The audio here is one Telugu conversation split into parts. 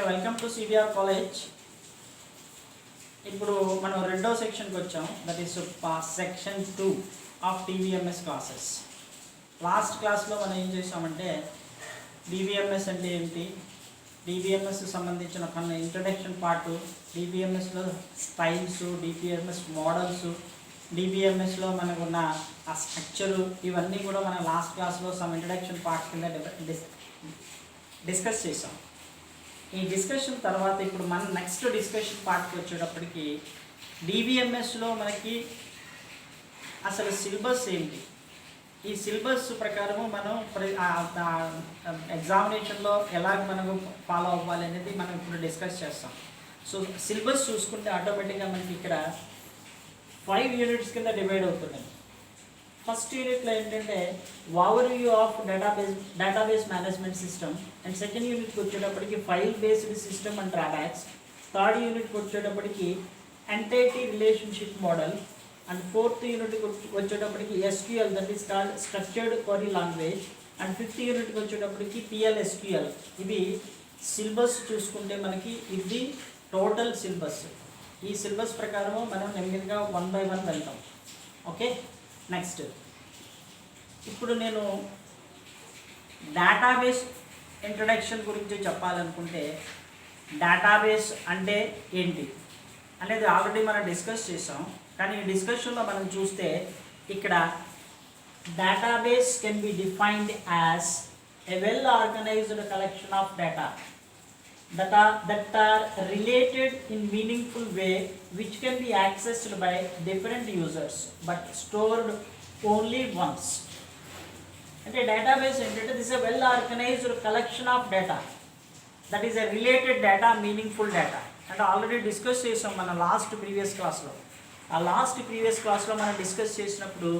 Welcome to CBR college. ఇప్పుడు మనం రెండో సెక్షన్కి వచ్చాం. That is section 2 of DBMS classes. Last క్లాస్లో మనం ఏం చేసామంటే డిబిఎంఎస్ అంటే ఏంటి, డిబిఎంఎస్ సంబంధించిన కొన్ని ఇంట్రడక్షన్ పార్ట్, డిబిఎంఎస్లో స్టైల్స్, డిబిఎంఎస్ మోడల్స్, డిబిఎంఎస్లో మనకున్న ఆ స్ట్రక్చరు, ఇవన్నీ కూడా మనం లాస్ట్ క్లాస్లో సమ్ ఇంట్రడక్షన్ పార్ట్ కింద డిస్కస్ చేసాం. ఈ డిస్కషన్ తర్వాత ఇప్పుడు మనం నెక్స్ట్ డిస్కషన్ పార్ట్కి వచ్చేటప్పటికి డిబిఎంఎస్లో మనకి అసలు సిలబస్ ఏంటి, ఈ సిలబస్ ప్రకారము మనం ఎగ్జామినేషన్లో ఎలాగ మనకు ఫాలో అవ్వాలి అనేది మనం ఇప్పుడు డిస్కస్ చేస్తాం. సో సిలబస్ చూసుకుంటే ఆటోమేటిక్గా మనకి ఇక్కడ 5 యూనిట్స్ కింద డివైడ్ అవుతున్నాయి. ఫస్ట్ యూనిట్లో ఏంటంటే over view of database management system, and second యూనిట్కి వచ్చేటప్పటికి file based system and drawbacks, third యూనిట్కి వచ్చేటప్పటికి entity relationship model, and fourth యూనిట్కి వచ్చేటప్పటికి SQL, that is called structured query language, and fifth యూనిట్కి వచ్చేటప్పటికి పిఎల్ఎస్క్యూఎల్. ఇవి సిలబస్ చూసుకుంటే మనకి ఇది టోటల్ సిలబస్. ఈ సిలబస్ ప్రకారము మనం నెమ్మదిగా 1 by 1 వెళ్తాం. ఓకే, నెక్స్ట్ ఇప్పుడు నేను డేటాబేస్ ఇంట్రడక్షన్ గురించి చెప్పాలనుకుంటే డేటాబేస్ అంటే ఏంటి అనేది ఆల్రెడీ మనం డిస్కస్ చేసాం. కానీ ఈ డిస్కషన్లో మనం చూస్తే ఇక్కడ database can be defined as a well organised collection of data that are related in meaningful way, which can be accessed by different users but stored only once. అంటే డేటాబేస్ ఏంటంటే this a well organised collection of data that is a related data, meaningful data. అంటే ఆల్రెడీ డిస్కస్ చేసాం మన ప్రీవియస్ క్లాస్లో. ఆ ప్రీవియస్ క్లాస్లో మనం డిస్కస్ చేసినప్పుడు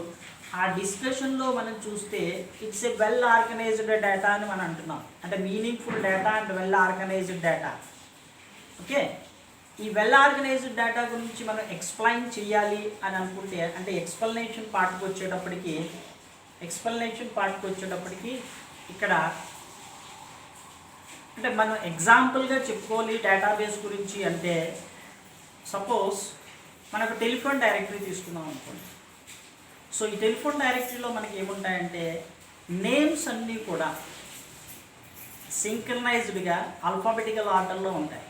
ఆ డిస్కషన్లో మనం చూస్తే it's a well organised data అని మనం అంటున్నాం. అంటే meaningful data and well organised data. Okay, ఈ వెల్ ఆర్గనైజ్డ్ డేటా గురించి మనం ఎక్స్ప్లెయిన్ చేయాలి అని అనుకుంటే, అంటే ఎక్స్ప్లెనేషన్ పార్ట్కి వచ్చేటప్పటికి ఇక్కడ అంటే మనం ఎగ్జాంపుల్గా చెప్పుకోవాలి డేటాబేస్ గురించి అంటే, సపోజ్ మనకు టెలిఫోన్ డైరెక్టరీ తీసుకున్నాం అనుకోండి. సో ఈ టెలిఫోన్ డైరెక్టరీలో మనకి ఏముంటాయంటే నేమ్స్ అన్నీ కూడా సింక్రనైజ్డ్గా ఆల్ఫాబెటికల్ ఆర్డర్లో ఉంటాయి.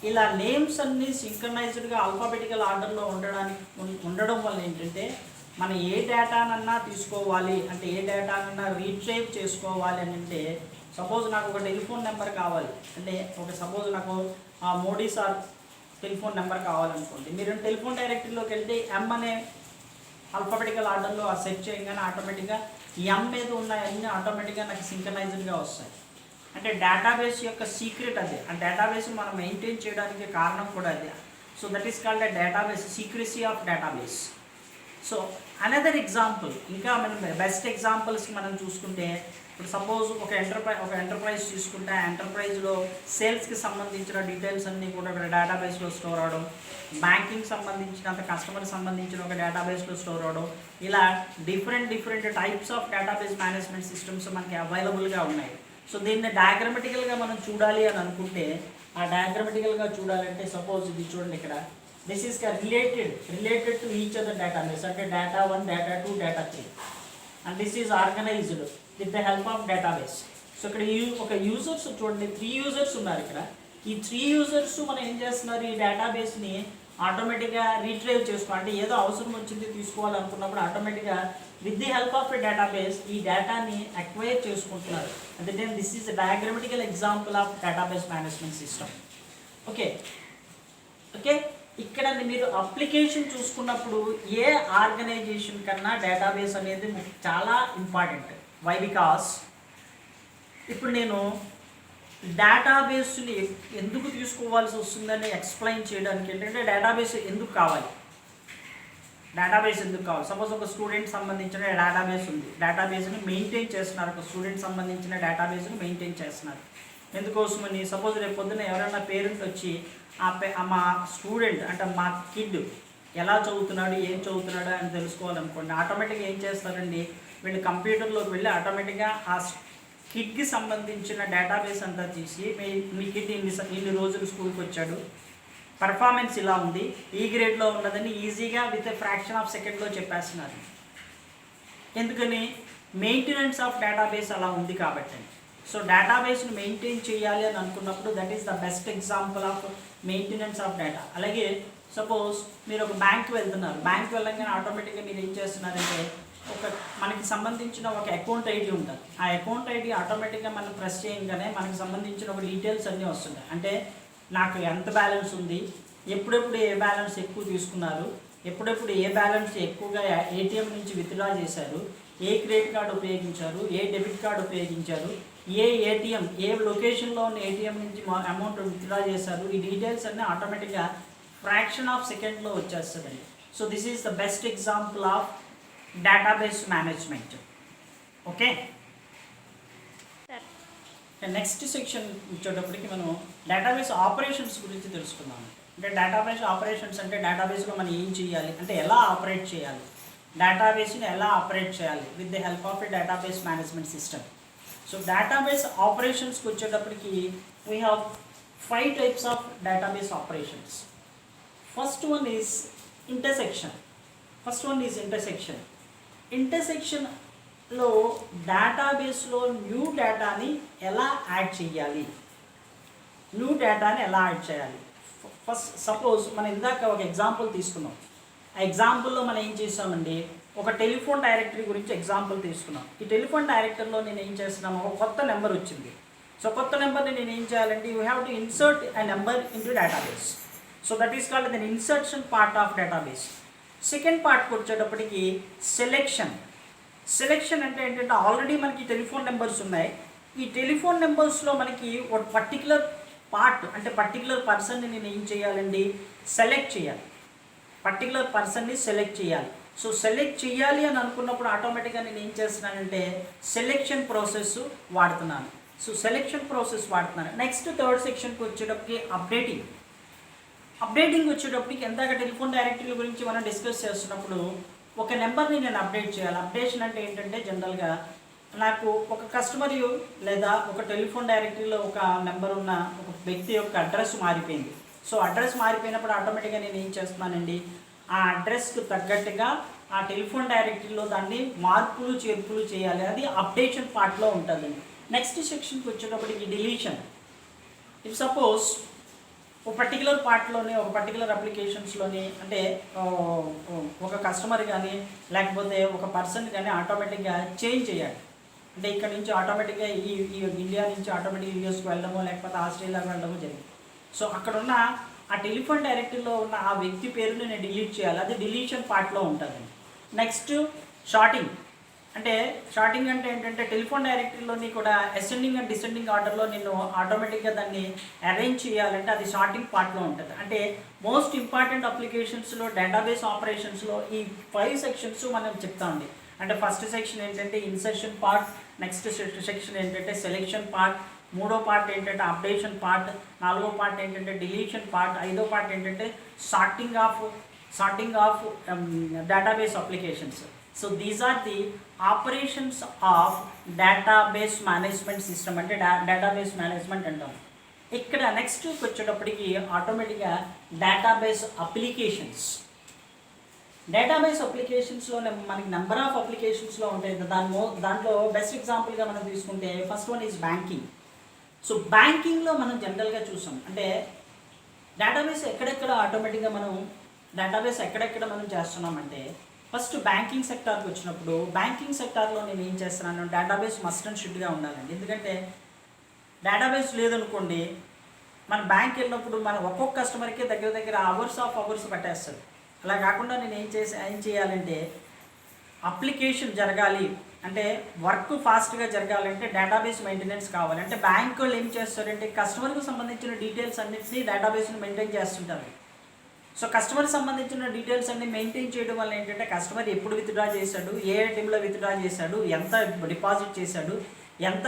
ఇలా నేమ్స్ అన్నీ సింక్రనైజ్డ్గా ఆల్ఫాబెటికల్ ఆర్డర్లో ఉండడం వల్ల ఏంటంటే మనం ఏ డేటానన్నా తీసుకోవాలి అంటే, ఏ డేటానన్నా రీట్రైవ్ చేసుకోవాలి అని అంటే, సపోజ్ నాకు ఒక టెలిఫోన్ నెంబర్ కావాలి అంటే, సపోజ్ నాకు మోడీ సార్ టెలిఫోన్ నెంబర్ కావాలనుకోండి. మీరు టెలిఫోన్ డైరెక్టరీలోకి వెళ్తే ఎం అనే ఆల్ఫాబెటికల్ ఆర్డర్లో ఆ సెట్ చేయగానే ఆటోమేటిక్గా ఎం మీద ఉన్న అన్నీ ఆటోమేటిక్గా నాకు సింక్రనైజ్డ్గా వస్తాయి. అంటే డేటాబేస్ యొక్క సీక్రెట్ అదే. ఆ డేటాబేస్ మనం మెయింటైన్ చేయడానికి కారణం కూడా అదే. So that is called a database, secrecy of database. So another example, ఇంకా మనం బెస్ట్ ఎగ్జాంపుల్స్కి మనం చూసుకుంటే, ఇప్పుడు సపోజ్ ఒక ఎంటర్ప్రైజ్ తీసుకుంటే ఆ ఎంటర్ప్రైజ్లో సేల్స్కి సంబంధించిన డీటెయిల్స్ అన్నీ కూడా ఒక డేటాబేస్లో స్టోర్ అవడం, బ్యాంకింగ్ సంబంధించినంత కస్టమర్ సంబంధించిన ఒక డేటాబేస్లో స్టోర్ అవడం, ఇలా different types of database management systems మనకి అవైలబుల్గా ఉన్నాయి. సో దీన్ని డయాగ్రమెటికల్గా మనం చూడాలి అని అనుకుంటే, ఆ డయాగ్రమెటికల్గా చూడాలంటే సపోజ్ ఇది చూడండి, ఇక్కడ this is related to each other database. అంటే data 1, data 2, data 3, and this is organized with the help of database. So ఇక్కడ ఒక యూజర్స్ చూడండి, 3 యూజర్స్ ఉన్నారు ఇక్కడ. ఈ 3 యూజర్స్ మనం ఏం చేస్తున్నారు, ఈ డేటాబేస్ని ఆటోమేటిక్గా రీట్రైవ్ చేసుకోవాలి. అంటే ఏదో అవసరం వచ్చింది తీసుకోవాలనుకున్నప్పుడు ఆటోమేటిక్గా with the help of a database ఈ డేటాని అక్వైర్ చేసుకుంటున్నారు. అంటే this is diagrammatical example of database management system. Okay, ఇక్కడ మీరు అప్లికేషన్ చూసుకున్నప్పుడు ఏ ఆర్గనైజేషన్ కన్నా డేటాబేస్ అనేది చాలా ఇంపార్టెంట్. వై? బికాస్ ఇప్పుడు నేను డేటాబేస్ని ఎందుకు తీసుకోవాల్సి వస్తుందని ఎక్స్ప్లెయిన్ చేయడానికి ఏంటంటే డేటాబేస్ ఎందుకు కావాలి. సపోజ్ ఒక స్టూడెంట్ సంబంధించిన డేటాబేస్ ఉంది, డేటాబేస్ని మెయింటైన్ చేస్తున్నారు. ఒక స్టూడెంట్ సంబంధించిన డేటాబేస్ని మెయింటైన్ చేస్తున్నారు. ఎందుకోసమని, సపోజ్ రేపు పొద్దున్న ఎవరైనా పేరెంట్ వచ్చి మా స్టూడెంట్ అంటే మా కిడ్ ఎలా చదువుతున్నాడు, ఏం చదువుతున్నాడు అని తెలుసుకోవాలనుకోండి, ఆటోమేటిక్గా ఏం చేస్తారండి, వీళ్ళు కంప్యూటర్లోకి వెళ్ళి ఆటోమేటిక్గా ఆ కిడ్కి సంబంధించిన డేటాబేస్ అంతా తీసి మీ కిడ్ ఇన్ని రోజులు స్కూల్కి వచ్చాడు, పర్ఫార్మెన్స్ ఇలా ఉంది, ఈ గ్రేడ్లో ఉన్నదని ఈజీగా విత్ ఫ్రాక్షన్ ఆఫ్ సెకండ్లో చెప్పేస్తున్నారు. ఎందుకని? మెయింటెనెన్స్ ఆఫ్ డేటాబేస్ అలా ఉంది కాబట్టి. సో డేటాబేస్ని మెయింటైన్ చేయాలి అని అనుకున్నప్పుడు that is the best example of maintenance of data. అలాగే సపోజ్ మీరు ఒక బ్యాంక్కి వెళ్తున్నారు, బ్యాంక్కి వెళ్ళగానే ఆటోమేటిక్గా మీరు ఏం చేస్తున్నారంటే మనకి సంబంధించిన ఒక అకౌంట్ ఐడి ఉంటుంది. ఆ అకౌంట్ ఐడి ఆటోమేటిక్గా మనం ప్రెస్ చేయగానే మనకి సంబంధించిన ఒక డీటెయిల్స్ అన్నీ వస్తుంటాయి. అంటే నాకు ఎంత బ్యాలెన్స్ ఉంది, ఎప్పుడెప్పుడు ఏ బ్యాలెన్స్ ఎక్కువ తీసుకున్నారు, ఎప్పుడెప్పుడు ఏ బ్యాలెన్స్ ఎక్కువగా ఏటీఎం నుంచి విత్డ్రా చేశారు, ఏ క్రెడిట్ కార్డు ఉపయోగించారు, ఏ డెబిట్ కార్డు ఉపయోగించారు, ఏ ఏటీఎం ఏ లొకేషన్లో ఉన్న ఏటీఎం నుంచి అమౌంట్ విత్డ్రా చేశారు, ఈ డీటెయిల్స్ అన్నీ ఆటోమేటిక్గా ఫ్రాక్షన్ ఆఫ్ సెకండ్లో వచ్చేస్తుందండి. So this is the best example of database management. Okay, next section వచ్చేటప్పటికి మనం డేటాబేస్ ఆపరేషన్స్ గురించి తెలుసుకుందాం. అంటే డేటాబేస్ ఆపరేషన్స్ అంటే డేటాబేస్లో మనం ఏం చేయాలి, అంటే ఎలా ఆపరేట్ చేయాలి, డేటాబేస్ని ఎలా ఆపరేట్ చేయాలి with the help of a database management system. So database ఆపరేషన్స్కి వచ్చేటప్పటికి we have 5 types of database operations. First one is intersection. ఇంటర్సెక్షన్లో డేటాబేస్లో న్యూ డేటాని ఎలా యాడ్ చేయాలి. ఫస్ట్ సపోజ్ మనం ఇందాక ఒక ఎగ్జాంపుల్ తీసుకున్నాం. ఆ ఎగ్జాంపుల్లో మనం ఏం చేసామండి, ఒక టెలిఫోన్ డైరెక్టరీ గురించి ఎగ్జాంపుల్ తీసుకున్నాం. ఈ టెలిఫోన్ డైరెక్టరీలో నేను ఏం చేస్తున్నాము, ఒక కొత్త నెంబర్ వచ్చింది. సో కొత్త నెంబర్ని నేను ఏం చేయాలంటే you have to insert a number into database. So that is called the insertion part of database. Second పార్ట్కి వచ్చేటప్పటికి సెలెక్షన్ అంటే ఏంటంటే ఆల్రెడీ మనకి టెలిఫోన్ నెంబర్స్ ఉన్నాయి. ఈ టెలిఫోన్ నెంబర్స్లో మనకి ఒక పర్టికులర్ పార్ట్ అంటే పర్టికులర్ పర్సన్ని నేను ఏం చేయాలండి, సెలెక్ట్ చేయాలి. సో సెలెక్ట్ చేయాలి అని అనుకున్నప్పుడు ఆటోమేటిక్గా నేను ఏం చేస్తున్నానంటే సెలెక్షన్ ప్రాసెస్ వాడుతున్నాను. నెక్స్ట్ థర్డ్ సెక్షన్కి వచ్చేటప్పటికి అప్డేటింగ్ వచ్చేటప్పటికి ఎందాక టెలిఫోన్ డైరెక్టరీల గురించి మనం డిస్కస్ చేస్తున్నప్పుడు ఒక నెంబర్ని నేను అప్డేట్ చేయాలి. అప్డేషన్ అంటే ఏంటంటే జనరల్గా నాకు ఒక కస్టమర్ లేదా ఒక టెలిఫోన్ డైరెక్టరీలో ఒక నెంబర్ ఉన్న ఒక వ్యక్తి యొక్క అడ్రస్ మారిపోయింది. సో అడ్రస్ మారిపోయినప్పుడు ఆటోమేటిక్గా నేను ఏం చేస్తున్నానండి, ఆ అడ్రస్కి తగ్గట్టుగా ఆ టెలిఫోన్ డైరెక్టరీలో దాన్ని మార్పులు చేర్పులు చేయాలి. అది అప్డేషన్ పార్ట్లో ఉంటుందండి. నెక్స్ట్ సెక్షన్కి వచ్చేటప్పటికి డిలీషన్. ఇఫ్ సపోజ్ ఒక పర్టికులర్ పార్ట్లోని ఒక పర్టికులర్ అప్లికేషన్స్లోని అంటే ఒక కస్టమర్ కానీ లేకపోతే ఒక పర్సన్ కానీ ఆటోమేటిక్గా చేంజ్ చేయాలి. అంటే ఇక్కడ నుంచి ఆటోమేటిక్గా ఈ ఇండియా నుంచి ఆటోమేటిక్గా యూఎస్కి వెళ్ళడమో లేకపోతే ఆస్ట్రేలియాకి వెళ్ళడమో జరిగింది. సో అక్కడ ఉన్న ఆ టెలిఫోన్ డైరెక్టరీలో ఉన్న ఆ వ్యక్తి పేరుని నేను డిలీట్ చేయాలి. అది డిలీషన్ పార్ట్లో ఉంటుందండి. నెక్స్ట్ షార్టింగ్ అంటే ఏంటంటే టెలిఫోన్ డైరెక్టరీలోని కూడా అసెండింగ్ అండ్ డిసెండింగ్ ఆర్డర్లో నేను ఆటోమేటిక్గా దాన్ని అరేంజ్ చేయాలంటే అది షార్టింగ్ పార్ట్లో ఉంటుంది. అంటే మోస్ట్ ఇంపార్టెంట్ అప్లికేషన్స్లో డేటాబేస్ ఆపరేషన్స్లో ఈ 5 సెక్షన్స్ మనం చెప్తామండి. అంటే ఫస్ట్ సెక్షన్ ఏంటంటే ఇన్సర్షన్ పార్ట్, నెక్స్ట్ సెక్షన్ ఏంటంటే సెలెక్షన్ పార్ట్, మూడో పార్ట్ ఏంటంటే అప్డేషన్ పార్ట్, నాలుగో పార్ట్ ఏంటంటే డిలీషన్ పార్ట్, ఐదో పార్ట్ ఏంటంటే sorting of database applications. So these are the operations of database management system. అంటే డేటాబేస్ మేనేజ్మెంట్ అంటాం. ఇక్కడ నెక్స్ట్ వచ్చేటప్పటికి ఆటోమేటిక్గా డేటాబేస్ అప్లికేషన్స్లో మనకి నెంబర్ ఆఫ్ అప్లికేషన్స్లో ఉంటాయి. దాంట్లో బెస్ట్ ఎగ్జాంపుల్గా మనం తీసుకుంటే first one is banking. So బ్యాంకింగ్లో మనం జనరల్గా చూసాం అంటే డేటాబేస్ ఎక్కడెక్కడ మనం చేస్తున్నామంటే ఫస్ట్ బ్యాంకింగ్ సెక్టార్కి వచ్చినప్పుడు బ్యాంకింగ్ సెక్టార్లో నేను ఏం చేస్తున్నాను, డేటాబేస్ మస్ట్ అండ్ షుడ్గా ఉండాలండి. ఎందుకంటే డేటాబేస్ లేదనుకోండి మన బ్యాంక్ వెళ్ళినప్పుడు మనం ఒక్కొక్క కస్టమర్కి దగ్గర అవర్స్ పట్టేస్తారు. అలా కాకుండా నేను ఏం చేయాలంటే అప్లికేషన్ జరగాలి అంటే వర్క్ ఫాస్ట్గా జరగాలంటే డేటాబేస్ మెయింటెనెన్స్ కావాలి. అంటే బ్యాంక్ వాళ్ళు ఏం చేస్తారంటే కస్టమర్కి సంబంధించిన డీటెయిల్స్ అన్నింటినీ డేటాబేస్ని మెయింటైన్ చేస్తుంటారు. సో కస్టమర్కి సంబంధించిన డీటెయిల్స్ అన్ని మెయింటైన్ చేయడం వల్ల ఏంటంటే కస్టమర్ ఎప్పుడు విత్డ్రా చేశాడు, ఏ టైంలో విత్డ్రా చేశాడు, ఎంత డిపాజిట్ చేశాడు, ఎంత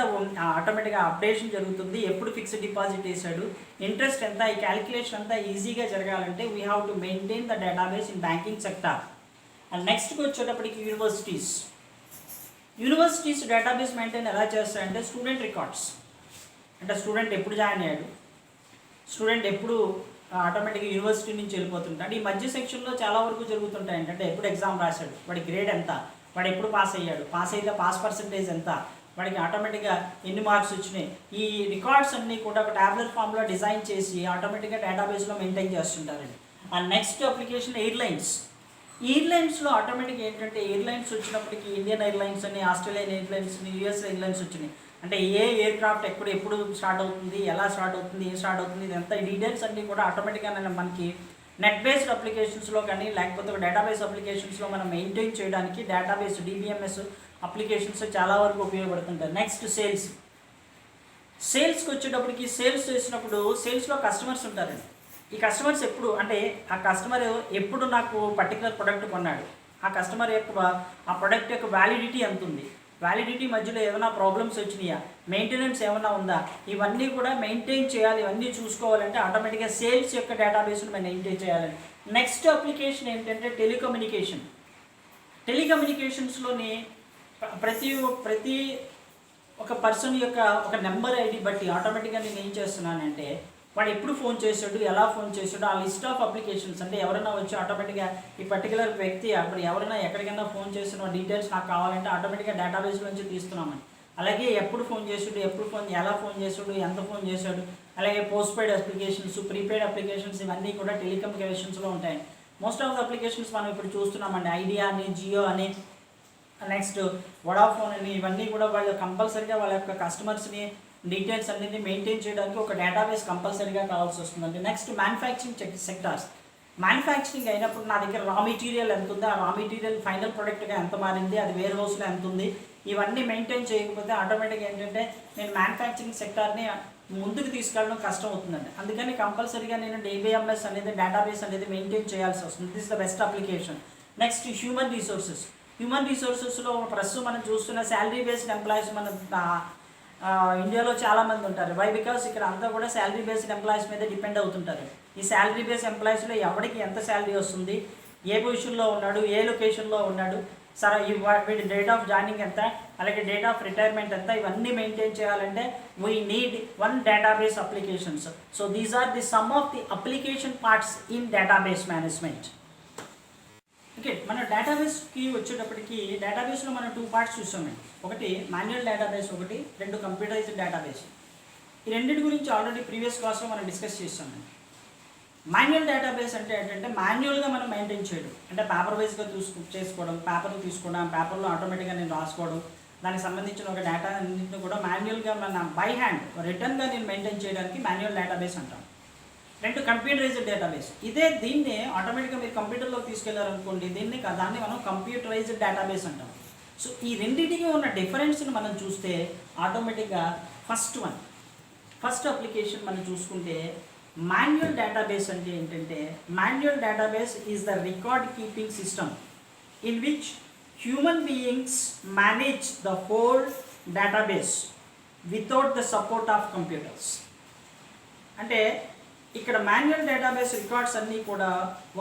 ఆటోమేటిక్గా అప్డేషన్ జరుగుతుంది, ఎప్పుడు ఫిక్స్డ్ డిపాజిట్ చేశాడు, ఇంట్రెస్ట్ ఎంత, ఈ క్యాలిక్యులేషన్ అంతా ఈజీగా జరగాలంటే we have to maintain the database in banking sector. And నెక్స్ట్కి వచ్చేటప్పటికి యూనివర్సిటీస్ డేటాబేస్ మెయింటైన్ ఎలా చేస్తాయంటే స్టూడెంట్ రికార్డ్స్, అంటే స్టూడెంట్ ఎప్పుడు జాయిన్ అయ్యాడు, స్టూడెంట్ ఎప్పుడు ఆటోమేటిక్గా యూనివర్సిటీ నుంచి వెళ్ళిపోతుంటాడు. ఈ మధ్య సెక్షన్లో చాలా వరకు జరుగుతుంటాయి ఏంటంటే ఎప్పుడు ఎగ్జామ్ రాశాడు, వాడి గ్రేడ్ ఎంత, వాడు ఎప్పుడు పాస్ అయ్యాడు, పాస్ అయితే పాస్ పర్సంటేజ్ ఎంత, వాడికి ఆటోమేటిక్గా ఎన్ని మార్క్స్ వచ్చినాయి, ఈ రికార్డ్స్ అన్నీ కూడా ఒక ట్యాబ్లెట్ ఫామ్లో డిజైన్ చేసి ఆటోమేటిక్గా డేటాబేస్లో మెయింటైన్ చేస్తుంటారండి. ఆ నెక్స్ట్ అప్లికేషన్ ఎయిర్లైన్స్లో ఆటోమేటిక్గా ఏంటంటే ఎయిర్లైన్స్ వచ్చినప్పటికీ ఇండియన్ ఎయిర్లైన్స్ అని, ఆస్ట్రేలియన్ ఎయిర్లైన్స్ అని, యూఎస్ ఎయిర్లైన్స్ వచ్చినాయి. అంటే ఏ ఎయిర్క్రాఫ్ట్ ఎప్పుడు స్టార్ట్ అవుతుంది, ఎలా స్టార్ట్ అవుతుంది, ఏం స్టార్ట్ అవుతుంది, ఇదంతా ఈ డీటెయిల్స్ అన్నీ కూడా ఆటోమేటిక్గా మనకి నెట్ బేస్డ్ అప్లికేషన్స్లో కానీ లేకపోతే ఒక డేటాబేస్ అప్లికేషన్స్లో మనం మెయింటైన్ చేయడానికి డేటాబేస్ డిబిఎంఎస్ అప్లికేషన్స్ చాలా వరకు ఉపయోగపడుతుంటాయి. నెక్స్ట్ సేల్స్కి వచ్చేటప్పటికి సేల్స్ చేసినప్పుడు సేల్స్లో కస్టమర్స్ ఉంటారండి. ఈ కస్టమర్స్ ఎప్పుడు అంటే ఆ కస్టమర్ ఎప్పుడు నాకు పర్టికులర్ ప్రొడక్ట్ కొన్నాడు, ఆ కస్టమర్ యొక్క ఆ ప్రొడక్ట్ యొక్క వ్యాలిడిటీ ఎంత ఉంది, వ్యాలిడిటీ మధ్యలో ఏమైనా ప్రాబ్లమ్స్ వచ్చినాయా, మెయింటెనెన్స్ ఏమైనా ఉందా, ఇవన్నీ కూడా మెయింటైన్ చేయాలి. ఇవన్నీ చూసుకోవాలంటే ఆటోమేటిక్గా సేల్స్ యొక్క డేటాబేస్ను మనం మెయింటైన్ చేయాలి. నెక్స్ట్ అప్లికేషన్ ఏంటంటే టెలికమ్యూనికేషన్స్లోని ప్రతి ఒక పర్సన్ యొక్క ఒక నెంబర్ ఐడి బట్టి ఆటోమేటిక్గా నేను ఏం చేస్తున్నానంటే వాడు ఎప్పుడు ఫోన్ చేశాడు, ఎలా ఫోన్ చేశాడు, ఆ లిస్ట్ ఆఫ్ అప్లికేషన్స్ అంటే ఎవరైనా వచ్చి ఆటోమేటిక్గా ఈ పర్టికులర్ వ్యక్తి అప్పుడు ఎవరైనా ఎక్కడికైనా ఫోన్ చేసిన డీటెయిల్స్ నాకు కావాలంటే ఆటోమేటిక్గా డేటాబేస్ నుంచి తీస్తున్నామని. అలాగే ఎప్పుడు ఫోన్ చేసాడు, ఎలా ఫోన్ చేసాడు, ఎంత ఫోన్ చేశాడు, అలాగే post paid applications, prepaid applications, ఇవన్నీ కూడా టెలికమ్యూనికేషన్స్లో ఉంటాయి. మోస్ట్ ఆఫ్ ద అప్లికేషన్స్ మనం ఇప్పుడు చూస్తున్నామండి. ఐడియా అని, జియో అని, నెక్స్ట్ వడాఫోన్ అని, ఇవన్నీ కూడా వాళ్ళు కంపల్సరీగా వాళ్ళ యొక్క కస్టమర్స్ని డీటెయిల్స్ అన్నింటినీ మెయింటైన్ చేయడానికి ఒక డేటాబేస్ కంపల్సరీగా కావాల్సి వస్తుందండి. Next manufacturing sectors. మ్యానుఫ్యాక్చరింగ్ అయినప్పుడు నా దగ్గర రా మెటీరియల్ ఎంత ఉంది, ఆ రా మెటీరియల్ ఫైనల్ ప్రోడక్ట్గా ఎంత మారింది, అది వేర్ హౌస్లో ఎంత ఉంది, ఇవన్నీ మెయింటైన్ చేయకపోతే ఆటోమేటిక్గా ఏంటంటే నేను మ్యానుఫ్యాక్చరింగ్ సెక్టార్ని ముందుకు తీసుకెళ్ళడం కష్టం అవుతుందండి. అందుకని కంపల్సరీగా నేను డిబిఎంఎస్ అనేది డేటాబేస్ అనేది మెయింటైన్ చేయాల్సి వస్తుంది. This is the best application. Next human రిసోర్సెస్లో ప్రస్తుతం మనం చూస్తున్న శాలరీ బేస్డ్ ఎంప్లాయీస్ మన ఇండియాలో చాలామంది ఉంటారు. వై బికాస్ ఇక్కడ అంతా కూడా శాలరీ బేస్డ్ ఎంప్లాయీస్ మీద డిపెండ్ అవుతుంటారు. ఈ శాలరీ బేస్డ్ ఎంప్లాయీస్లో ఎవరికి ఎంత శాలరీ వస్తుంది, ఏ పొజిషన్లో ఉన్నాడు, ఏ లొకేషన్లో ఉన్నాడు, సరే వీడి డేట్ ఆఫ్ జాయినింగ్ ఎంత, అలాగే డేట్ ఆఫ్ రిటైర్మెంట్ ఎంత, ఇవన్నీ మెయింటైన్ చేయాలంటే we need one database applications. So these are the some of the application parts in database management. Okay, మన డేటాబేస్కి వచ్చేటప్పటికి డేటాబేస్లో మనం 2 పార్ట్స్ చూసామండి. ఒకటి మాన్యువల్ డేటాబేస్, రెండు కంప్యూటరైజ్డ్ డేటాబేస్. ఈ రెండింటి గురించి ఆల్రెడీ ప్రీవియస్ క్లాస్లో మనం డిస్కస్ చేసామండి. మాన్యువల్ డేటాబేస్ అంటే ఏంటంటే మాన్యువల్గా మనం మెయింటైన్ చేయడం, అంటే పేపర్ వైజ్గా చేసుకోవడం, పేపర్లు తీసుకోవడం, పేపర్లో ఆటోమేటిక్గా నేను రాసుకోవడం, దానికి సంబంధించిన ఒక డేటా అన్నింటిని కూడా మాన్యువల్గా మన బై హ్యాండ్ రిటర్న్గా నేను మెయింటైన్ చేయడానికి మాన్యువల్ డేటాబేస్ అంటాం. రెండు కంప్యూటరైజ్డ్ డేటాబేస్. దీన్ని ఆటోమేటిక్గా మీరు కంప్యూటర్లోకి తీసుకెళ్లారనుకోండి, దాన్ని మనం కంప్యూటరైజ్డ్ డేటాబేస్ అంటాం. సో ఈ రెండింటికి ఉన్న డిఫరెన్స్ని మనం చూస్తే ఆటోమేటిక్గా ఫస్ట్ అప్లికేషన్ మనం చూసుకుంటే మాన్యువల్ డేటాబేస్ అంటే ఏంటంటే manual database is the record keeping system in which human beings manage the whole database without the support of computers. అంటే ఇక్కడ మాన్యువల్ డేటాబేస్ రికార్డ్స్ అన్నీ కూడా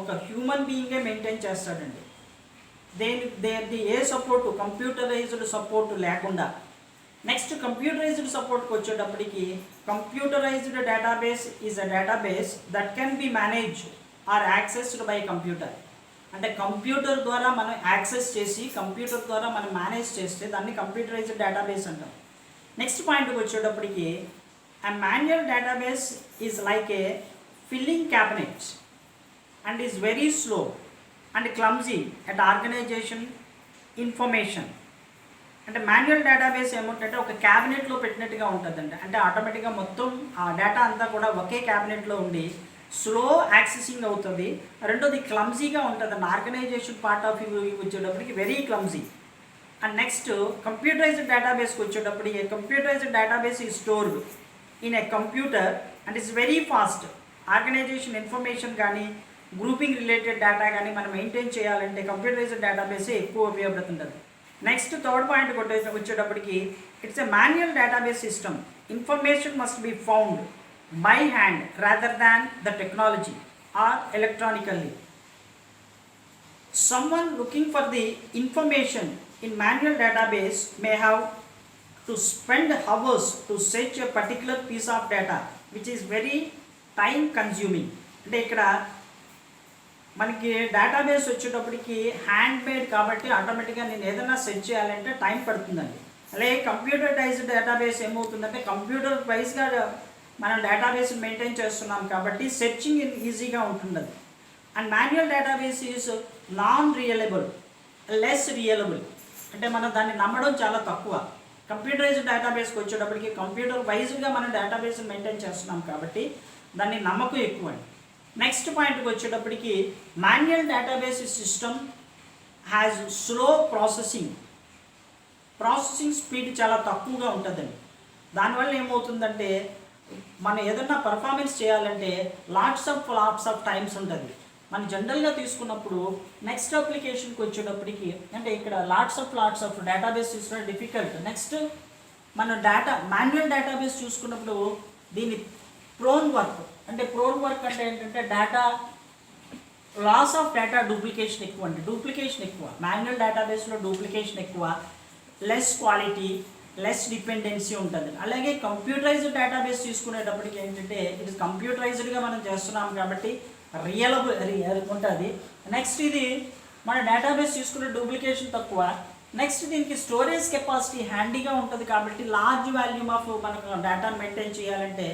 ఒక హ్యూమన్ బీయింగే మెయింటైన్ చేస్తాడండి. దేనికి ఏ సపోర్టు, కంప్యూటరైజ్డ్ సపోర్టు లేకుండా. నెక్స్ట్ కంప్యూటరైజ్డ్ సపోర్ట్కి వచ్చేటప్పటికి computerized database is a database that can be managed or accessed by computer. అంటే కంప్యూటర్ ద్వారా మనం యాక్సెస్ చేసి కంప్యూటర్ ద్వారా మనం మేనేజ్ చేస్తే దాన్ని కంప్యూటరైజ్డ్ డేటాబేస్ అంటాం. నెక్స్ట్ పాయింట్కి వచ్చేటప్పటికి a manual database is like a filing cabinet and is very slow and clumsy at organization information. అంటే మాన్యువల్ డేటాబేస్ ఏమంటే ఒక క్యాబినెట్లో పెట్టినట్టుగా ఉంటుందండి. అంటే ఆటోమేటిక్గా మొత్తం ఆ డేటా అంతా కూడా ఒకే క్యాబినెట్లో ఉండి స్లో యాక్సెసింగ్ అవుతుంది. రెండోది క్లమ్జీగా ఉంటుందండి. ఆర్గనైజేషన్ పార్ట్ ఆఫ్ వ్యూ వచ్చేటప్పటికి very clumsy. And next computerized డేటాబేస్కి వచ్చేటప్పటికి కంప్యూటరైజ్డ్ డేటాబేస్ ఈ stored in a computer and it's very fast. Organization information కానీ గ్రూపింగ్ రిలేటెడ్ డేటా కానీ మనం మెయింటైన్ చేయాలంటే కంప్యూటరైజ్డ్ డేటాబేసే ఎక్కువ ఉపయోగపడుతుంటుంది. నెక్స్ట్ థర్డ్ పాయింట్ వచ్చేటప్పటికి it's a manual database system. Information must be found by hand rather than the technology or electronically. someone looking for the information in manual database may have to spend hours to search a particular piece of data which is very time consuming. అంటే ఇక్కడ మనకి డేటాబేస్ వచ్చేటప్పటికి హ్యాండ్ మేడ్ కాబట్టి ఆటోమేటిక్గా నేను ఏదైనా సెర్చ్ చేయాలంటే టైం పడుతుందండి. అలాగే కంప్యూటరైజ్డ్ డేటాబేస్ ఏమవుతుందంటే కంప్యూటర్ వైజ్గా మనం డేటాబేస్ మెయింటైన్ చేస్తున్నాం కాబట్టి సెర్చింగ్ ఈజీగా ఉంటుంది. And manual database is non reliable, less reliable, అంటే మనం దాన్ని నమ్మడం చాలా తక్కువ. కంప్యూటరైజ్డ్ డేటాబేస్కి వచ్చేటప్పటికి కంప్యూటర్ వైజ్గా మనం డేటాబేస్ మెయింటైన్ చేస్తున్నాం కాబట్టి దాన్ని నమ్మకం ఎక్కువ అండి. నెక్స్ట్ పాయింట్కి వచ్చేటప్పటికి manual database system has slow processing speed చాలా తక్కువగా ఉంటుందండి. దానివల్ల ఏమవుతుందంటే మనం ఏదన్నా పర్ఫార్మెన్స్ చేయాలంటే లాట్స్ ఆఫ్ టైమ్స్ ఉంటుంది. మనం జనరల్గా తీసుకున్నప్పుడు నెక్స్ట్ అప్లికేషన్కి వచ్చేటప్పటికి అంటే ఇక్కడ లాట్స్ ఆఫ్ డేటాబేస్ తీసుకున్న డిఫికల్ట్. నెక్స్ట్ మన మాన్యువల్ డేటాబేస్ చూసుకున్నప్పుడు దీని ప్రోన్ వర్క్ అంటే ఏంటంటే data loss of data duplication ఎక్కువ అండి. డూప్లికేషన్ ఎక్కువ మాన్యువల్ డేటాబేస్లో, డూప్లికేషన్ ఎక్కువ, లెస్ క్వాలిటీ, లెస్ డిపెండెన్సీ ఉంటుంది. అలాగే కంప్యూటరైజ్డ్ డేటాబేస్ తీసుకునేటప్పటికి ఏంటంటే ఇది కంప్యూటరైజ్డ్గా మనం చేస్తున్నాం కాబట్టి రియలబుల్ ఉంటుంది. నెక్స్ట్ ఇది మన డేటాబేస్ తీసుకునే డూప్లికేషన్ తక్కువ. నెక్స్ట్ దీనికి స్టోరేజ్ కెపాసిటీ హ్యాండీగా ఉంటుంది కాబట్టి లార్జ్ వాల్యూమ్ ఆఫ్ మనకు డేటాను మెయింటైన్ చేయాలంటే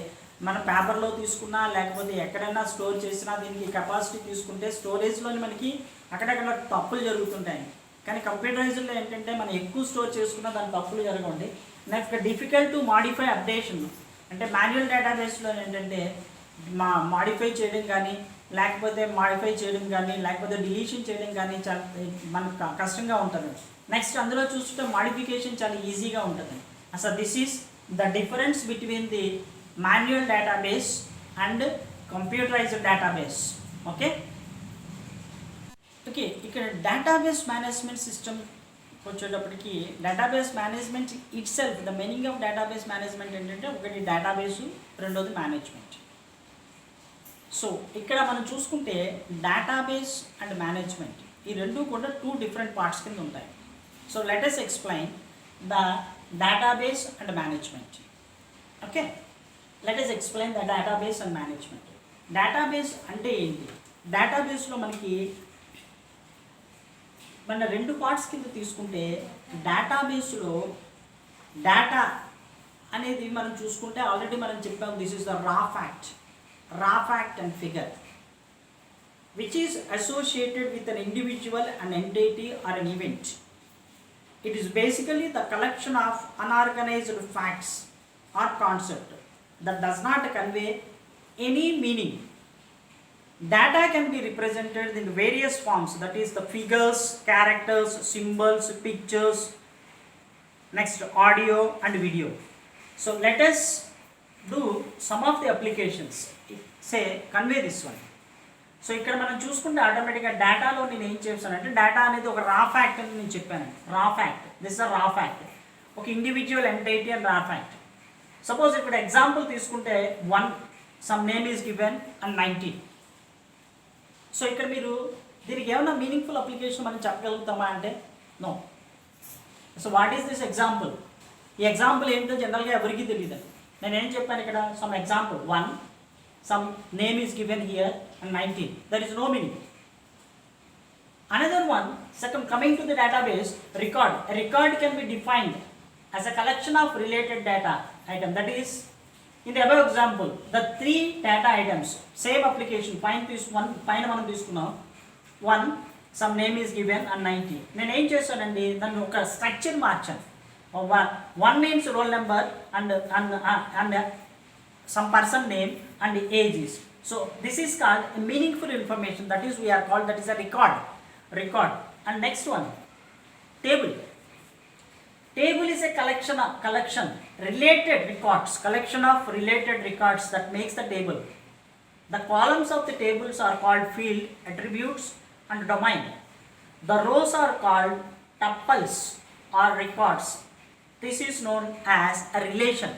మన పేపర్లో తీసుకున్నా లేకపోతే ఎక్కడైనా స్టోర్ చేసినా దీనికి కెపాసిటీ తీసుకుంటే స్టోరేజ్లోని మనకి అక్కడక్కడ తప్పులు జరుగుతుంటాయి. కానీ కంప్యూటరైజ్డ్లో ఏంటంటే మనం ఎక్కువ స్టోర్ చేసుకున్నా దాని తప్పులు జరగండి. Next difficult to modify updation అంటే మాన్యువల్ డేటాబేస్లో ఏంటంటే మాడిఫై చేయడం కానీ లేకపోతే డిలీషన్ చేయడం కానీ చాలా మనకు కష్టంగా ఉంటుంది. నెక్స్ట్ అందులో చూస్తుంటే మాడిఫికేషన్ చాలా ఈజీగా ఉంటుంది. అసలు this is the difference between the manual database and computerized database. Okay, ఇక్కడ డేటాబేస్ మేనేజ్మెంట్ సిస్టమ్ వచ్చేటప్పటికి database management itself the meaning of database management ఏంటంటే ఒకటి డేటాబేసు, రెండోది మేనేజ్మెంట్. సో ఇక్కడ మనం చూసుకుంటే డేటాబేస్ అండ్ మేనేజ్మెంట్ ఈ రెండు కూడా 2 డిఫరెంట్ పార్ట్స్ కింద ఉంటాయి. So let us explain the database and management. Okay, let us explain the database and management. Database అంటే ఏంటి? డేటాబేస్లో మనకి మన 2 పార్ట్స్ కింద తీసుకుంటే డేటాబేస్లో డేటా అనేది మనం చూసుకుంటే ఆల్రెడీ మనం చెప్పాము దిస్ ఈస్ ద రా fact and figure which is associated with an individual, an entity or an event. It is basically the collection of unorganized facts or concept that does not convey any meaning. Data can be represented in various forms, that is the figures, characters, symbols, pictures, next audio and video. So let us do some of the applications. Say convey this one. So ఇక్కడ మనం చూసుకుంటే ఆటోమేటిక్గా డేటాలో నేను ఏం చేస్తానంటే డేటా అనేది ఒక రా ఫ్యాక్ట్ అని నేను చెప్పాను. Raw fact, this is raw fact, ఒక individual entity and raw fact. Suppose ఇక్కడ ఎగ్జాంపుల్ తీసుకుంటే 1 some name is given and 19. So ఇక్కడ మీరు దీనికి ఏమైనా మీనింగ్ఫుల్ అప్లికేషన్ మనం చెప్పగలుగుతామా అంటే no. So what is this example? ఈ ఎగ్జాంపుల్ ఏంటో జనరల్గా ఎవరికి తెలియదు. నేను ఏం చెప్పాను ఇక్కడ some example 1 some name is given here and 19. There is no meaning. Another one, second, coming to the database, record. A record can be defined as a collection of related data item. That is, in the above example, the 3 data items, same application, fine మనం తీసుకున్నాం 1 some name is given and 19. నేను ఏం చేశానండి దాన్ని ఒక స్ట్రక్చర్ మార్చాను. 1 name's roll number and some person name and age is. So this is called a meaningful information, that is we are called, that is a record. And next one, table is a collection of related records that makes the table. The columns of the tables are called field, attributes and domain. The rows are called tuples or records. This is known as a relation.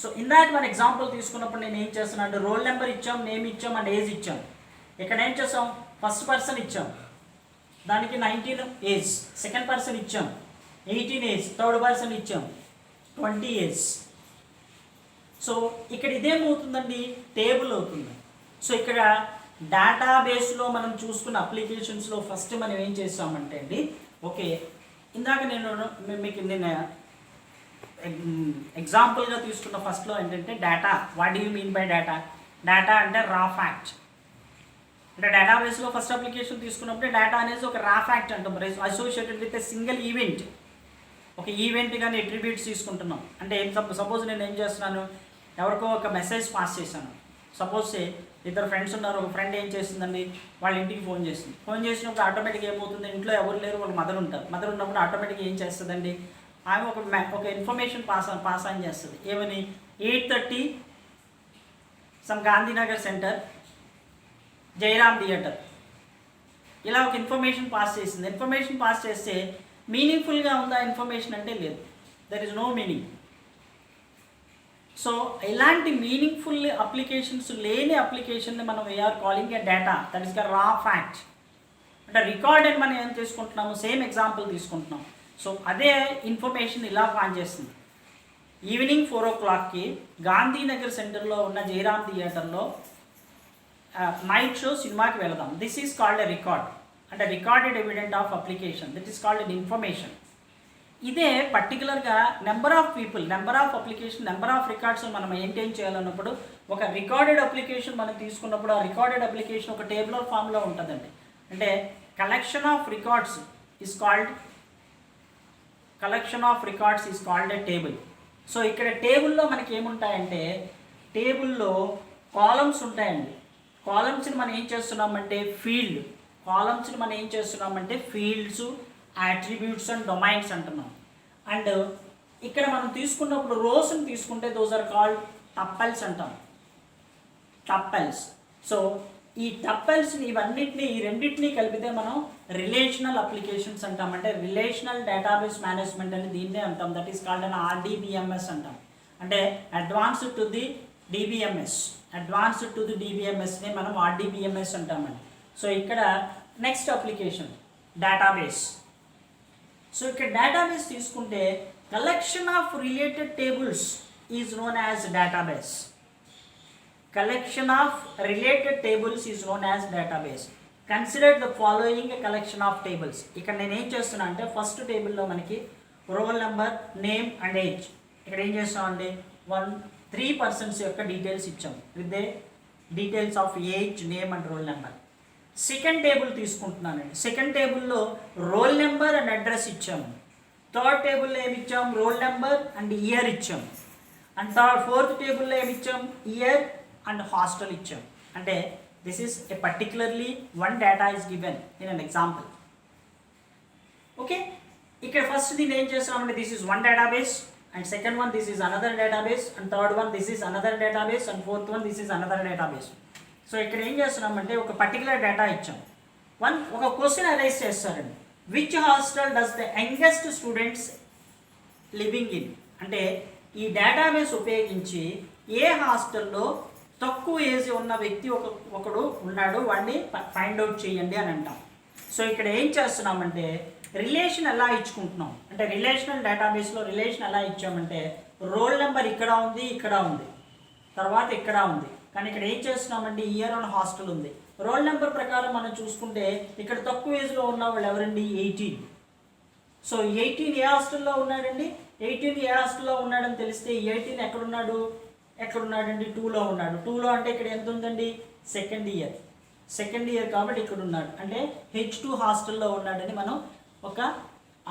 So ఇందాక మన ఎగ్జాంపుల్ తీసుకున్నప్పుడు నేను ఏం చేస్తాను అంటే రోల్ నెంబర్ ఇచ్చాం, నేమ్ ఇచ్చాం అండ్ ఏజ్ ఇచ్చాం. ఇక్కడ ఏం చేసాం ఫస్ట్ పర్సన్ ఇచ్చాం. దానికి 19 ఏజ్ సెకండ్ పర్సన్ ఇచ్చాం, 18 ఏజ్ థర్డ్ పర్సన్ ఇచ్చాం, 20 ఏజ్. సో ఇక్కడ ఇదేమవుతుందండి, టేబుల్ అవుతుంది. సో ఇక్కడ డేటాబేస్లో మనం చూసుకున్న అప్లికేషన్స్లో ఫస్ట్ మనం ఏం చేస్తామంటే అండి, ఓకే ఇందాక మీకు నేను ఎగ్జాంపుల్గా తీసుకున్న ఫస్ట్లో ఏంటంటే data. What do you mean by data? Data అంటే రా ఫ్యాక్ట్. అంటే డేటాబేస్లో ఫస్ట్ అప్లికేషన్ తీసుకున్నప్పుడు డేటా అనేది ఒక రా ఫ్యాక్ట్ అంటాం, associated with a single event. ఒక ఈవెంట్ కానీ అట్రిబ్యూట్స్ తీసుకుంటున్నాం. అంటే సపోజ్ నేను ఏం చేస్తున్నాను, ఎవరికో ఒక మెసేజ్ పాస్ చేశాను. సపోజ్ ఇద్దరు ఫ్రెండ్స్ ఉన్నారు, ఒక ఫ్రెండ్ ఏం చేస్తుందండి, వాళ్ళ ఇంటికి ఫోన్ చేస్తుంది. ఫోన్ చేసినప్పుడు ఆటోమేటిక్గా ఏమవుతుంది, ఇంట్లో ఎవరు లేరు, వాళ్ళ మదర్ ఉంటారు. మదర్ ఉన్నప్పుడు ఆటోమేటిక్గా ఏం చేస్తుందండి, ఆమె ఒక ఇన్ఫర్మేషన్ పాస్ ఆన్ చేస్తుంది. ఏమని, 8:30 some Gandhinagar centre Jayaram theatre, ఇలా ఒక ఇన్ఫర్మేషన్ పాస్ చేసింది. ఇన్ఫర్మేషన్ పాస్ చేస్తే మీనింగ్ఫుల్గా ఉందా ఇన్ఫర్మేషన్ అంటే లేదు, there is no meaning. So ఇలాంటి మీనింగ్ఫుల్ అప్లికేషన్స్ లేని అప్లికేషన్ని మనం we're calling a data, that is the raw fact. అంటే రికార్డ్ అని మనం ఏం తీసుకుంటున్నాము, సేమ్ ఎగ్జాంపుల్ తీసుకుంటున్నాం. సో అదే ఇన్ఫర్మేషన్ ఇలా పనిచేస్తుంది. ఈవినింగ్ 4 o'clockకి గాంధీనగర్ సెంటర్లో ఉన్న జయరామ్ థియేటర్లో నైట్ షో సినిమాకి వెళదాం. This is called a record, అంటే recorded evident of application, that is called an information. ఇదే పర్టికులర్గా number of people, number of application, number of records మనం మెయింటైన్ చేయాలన్నప్పుడు ఒక రికార్డెడ్ అప్లికేషన్ మనం తీసుకున్నప్పుడు ఆ రికార్డెడ్ అప్లికేషన్ ఒక టేబులర్ ఫామ్లో ఉంటుందండి. అంటే collection of records is called a table. So ఇక్కడ టేబుల్లో మనకి ఏముంటాయంటే, టేబుల్లో కాలమ్స్ ఉంటాయండి. కాలమ్స్ని మనం ఏం చేస్తున్నామంటే ఫీల్డ్స్, అట్రిబ్యూట్స్ అండ్ డొమైన్స్ అంటున్నాం. అండ్ ఇక్కడ మనం తీసుకున్నప్పుడు రోస్ని తీసుకుంటే దోస్ ఆర్ కాల్డ్ టప్పల్స్ అంటాం, టప్పల్స్. సో ఈ టప్పల్స్ని ఈ రెండింటినీ కలిపితే మనం రిలేషనల్ అప్లికేషన్స్ అంటాం. అంటే రిలేషనల్ డేటాబేస్ మేనేజ్మెంట్ అని దీన్నే అంటాం. That is called an RDBMS అంటాం. అంటే అడ్వాన్స్డ్ టు ది డిబిఎంఎస్ని మనం RDBMS అంటామండి. సో ఇక్కడ నెక్స్ట్ అప్లికేషన్ డేటాబేస్. సో ఇక్కడ డేటాబేస్ తీసుకుంటే collection of related tables is known as database. Collection of related tables is known as database. Consider the following a collection of tables. ఇక్కడ నేను ఏం చేస్తున్నా అంటే ఫస్ట్ టేబుల్లో మనకి roll number, name and age. ఇక్కడ ఏం చేస్తామండి, 3 persons యొక్క డీటెయిల్స్ ఇచ్చాం with the details of age, name and roll number. Second table తీసుకుంటున్నానండి. సెకండ్ టేబుల్లో రోల్ నెంబర్ అండ్ అడ్రస్ ఇచ్చాము. థర్డ్ టేబుల్లో ఏమి ఇచ్చాం, రోల్ నెంబర్ అండ్ ఇయర్ ఇచ్చాం. అండ్ ఫోర్త్ టేబుల్లో ఏమి ఇచ్చాం, ఇయర్ అండ్ హాస్టల్ ఇచ్చాం. అంటే this is a particularly one data is given in an example. Okay, ఇక్కడ ఫస్ట్ దీన్ని ఏం చేస్తున్నామంటే this is one database, and second one this is another database, and third one this is another database, and fourth one this is another database. So ఇక్కడ ఏం చేస్తున్నామంటే ఒక పర్టికులర్ డేటా ఇచ్చాం. ఒక క్వశ్చన్ అరైజ్ చేస్తారండి, which hostel does the youngest students living in. అంటే ఈ డేటాబేస్ ఉపయోగించి ఏ హాస్టల్లో తక్కువ ఏజ్ ఉన్న వ్యక్తి ఒకడు ఉన్నాడు, వాడిని ఫైండ్ అవుట్ చేయండి అని అంటాం. సో ఇక్కడ ఏం చేస్తున్నామంటే రిలేషన్ ఎలా ఇచ్చుకుంటున్నాం అంటే రిలేషనల్ డేటాబేస్లో రిలేషన్ ఎలా ఇచ్చామంటే రోల్ నెంబర్ ఇక్కడ ఉంది, తర్వాత ఇక్కడ ఉంది. కానీ ఇక్కడ ఏం చేస్తున్నామంటే ఇయర్ అండ్ హాస్టల్ ఉంది. రోల్ నెంబర్ ప్రకారం మనం చూసుకుంటే ఇక్కడ తక్కువ ఏజ్లో ఉన్న వాళ్ళు ఎవరండి, 18. సో 18 ఏ హాస్టల్లో ఉన్నాడండి, 18 ఏ హాస్టల్లో ఉన్నాడని తెలిస్తే 18 ఎక్కడున్నాడండి, 2లో ఉన్నాడు. 2లో అంటే ఇక్కడ ఎంత ఉందండి, సెకండ్ ఇయర్ కాబట్టి ఇక్కడ ఉన్నాడు. అంటే H2 హాస్టల్లో ఉన్నాడని మనం ఒక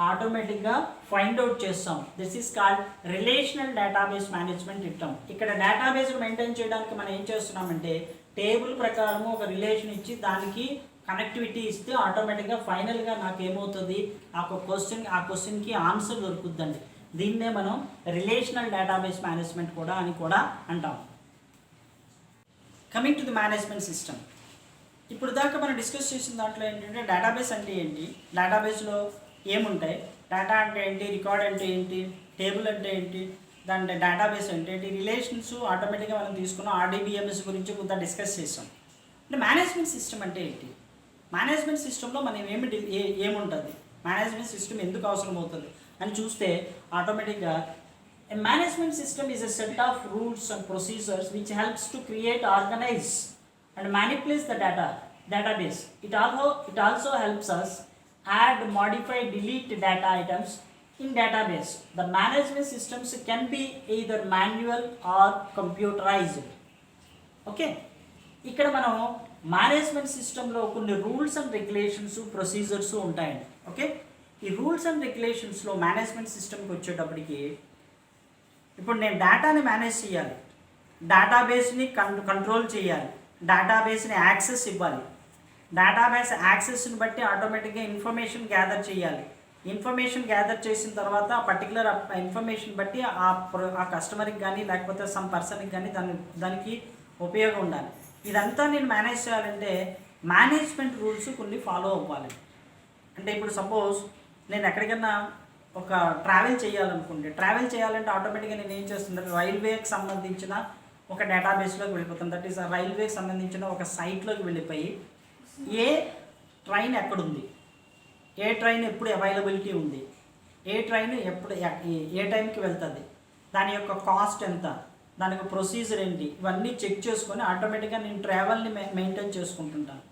ఆటోమేటిక్గా ఫైండ్ అవుట్ చేస్తాం. This is called relational database management ఇట్టాం. ఇక్కడ డేటాబేస్ మెయింటైన్ చేయడానికి మనం ఏం చేస్తున్నామంటే టేబుల్ ప్రకారము ఒక రిలేషన్ ఇచ్చి దానికి కనెక్టివిటీ ఇస్తే ఆటోమేటిక్గా ఫైనల్గా నాకు ఏమవుతుంది, ఆ క్వశ్చన్కి ఆన్సర్ దొరుకుతుందండి. దీన్నే మనం రిలేషనల్ డేటాబేస్ మేనేజ్మెంట్ అని కూడా అంటాం. Coming to the management system. ఇప్పుడు దాకా మనం డిస్కస్ చేసిన దాంట్లో ఏంటంటే డేటాబేస్ అంటే ఏంటి, డేటాబేస్లో ఏముంటాయి, డేటా అంటే ఏంటి, రికార్డ్ అంటే ఏంటి, టేబుల్ అంటే ఏంటి, దాంట్లో డేటాబేస్ అంటే ఏంటి, రిలేషన్స్ ఆటోమేటిక్గా మనం తీసుకున్న RDBMS గురించి కొంత డిస్కస్ చేస్తాం. అంటే మేనేజ్మెంట్ సిస్టమ్ అంటే ఏంటి, మేనేజ్మెంట్ సిస్టంలో మనం ఏముంటుంది, మేనేజ్మెంట్ సిస్టమ్ ఎందుకు అవసరం అవుతుంది అని చూస్తే ఆటోమేటిక్గా a management system is a set of rules and procedures which helps to create, organize and manipulate the database. It also helps us add, modify, delete data items in database. The management systems can be either manual or computerized. Okay, ఇక్కడ మనం మేనేజ్మెంట్ సిస్టంలో కొన్ని రూల్స్ అండ్ రెగ్యులేషన్స్, ప్రొసీజర్స్ ఉంటాయండి. ఓకే, ఈ రూల్స్ అండ్ రెగ్యులేషన్స్లో మేనేజ్మెంట్ సిస్టమ్కి వచ్చేటప్పటికి ఇప్పుడు నేను డేటాని మేనేజ్ చేయాలి, డేటాబేస్ని కంట్రోల్ చేయాలి, డేటాబేస్ని యాక్సెస్ ఇవ్వాలి, డేటాబేస్ యాక్సెస్ని బట్టి ఆటోమేటిక్గా ఇన్ఫర్మేషన్ గ్యాదర్ చేయాలి. ఇన్ఫర్మేషన్ గ్యాదర్ చేసిన తర్వాత పర్టికులర్ ఇన్ఫర్మేషన్ బట్టి ఆ కస్టమర్కి కానీ లేకపోతే సమ్ పర్సన్కి కానీ దానికి ఉపయోగం ఉండాలి. ఇదంతా నేను మేనేజ్ చేయాలంటే మేనేజ్మెంట్ రూల్స్ కొన్ని ఫాలో అవ్వాలి. అంటే ఇప్పుడు సపోజ్ నేను ఎక్కడికన్నా ఒక ట్రావెల్ చేయాలంటే ఆటోమేటిక్గా నేను ఏం చేస్తున్నాను, రైల్వేకి సంబంధించిన ఒక డేటాబేస్లోకి వెళ్ళిపోతాను. దట్ ఈస్ రైల్వేకి సంబంధించిన ఒక సైట్లోకి వెళ్ళిపోయి ఏ ట్రైన్ ఎక్కడుంది, ఏ ట్రైన్ ఎప్పుడు అవైలబిలిటీ ఉంది, ఏ ట్రైన్ ఎప్పుడు ఏ టైంకి వెళ్తుంది, దాని యొక్క కాస్ట్ ఎంత, దానికి ప్రొసీజర్ ఏంటి, ఇవన్నీ చెక్ చేసుకొని ఆటోమేటిక్గా నేను ట్రావెల్ని మెయింటైన్ చేసుకుంటుంటాను.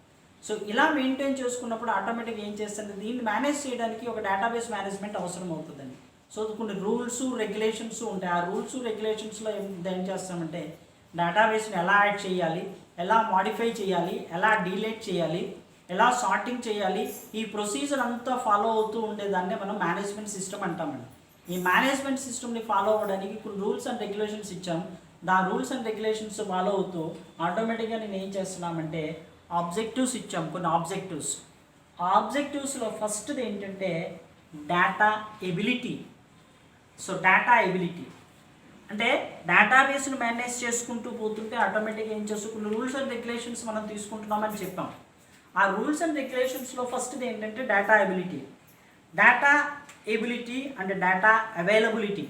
సో ఇలా మెయింటైన్ చేసుకున్నప్పుడు ఆటోమేటిక్గా ఏం చేస్తుంది, దీన్ని మేనేజ్ చేయడానికి ఒక డేటాబేస్ మేనేజ్మెంట్ అవసరం అవుతుందండి. సో కొన్ని రూల్స్ రెగ్యులేషన్స్ ఉంటాయి. ఆ రూల్స్ రెగ్యులేషన్స్లో ఏం చేస్తామంటే డేటాబేస్ని ఎలా యాడ్ చేయాలి, ఎలా మాడిఫై చేయాలి, ఎలా డిలీట్ చేయాలి, ఎలా సార్టింగ్ చేయాలి, ఈ ప్రొసీజర్ అంతా ఫాలో అవుతూ ఉండేదాన్నే మనం మేనేజ్మెంట్ సిస్టమ్ అంటామండి. ఈ మేనేజ్మెంట్ సిస్టమ్ని ఫాలో అవ్వడానికి కొన్ని రూల్స్ అండ్ రెగ్యులేషన్స్ ఇచ్చాం. దాని రూల్స్ అండ్ రెగ్యులేషన్స్ ఫాలో అవుతూ ఆటోమేటిక్గా నేను ఏం చేస్తున్నామంటే ఆబ్జెక్టివ్స్ ఇచ్చాం. కొన్ని ఆబ్జెక్టివ్స్లో ఫస్ట్ది ఏంటంటే data ability. So data ability అంటే డేటాబేస్ను మేనేజ్ చేసుకుంటూ పోతుంటే ఆటోమేటిక్గా ఏం చేసుకున్న రూల్స్ అండ్ రెగ్యులేషన్స్ మనం తీసుకుంటున్నామని చెప్పాం. ఆ రూల్స్ అండ్ రెగ్యులేషన్స్లో ఫస్ట్ది ఏంటంటే data ability and data availability.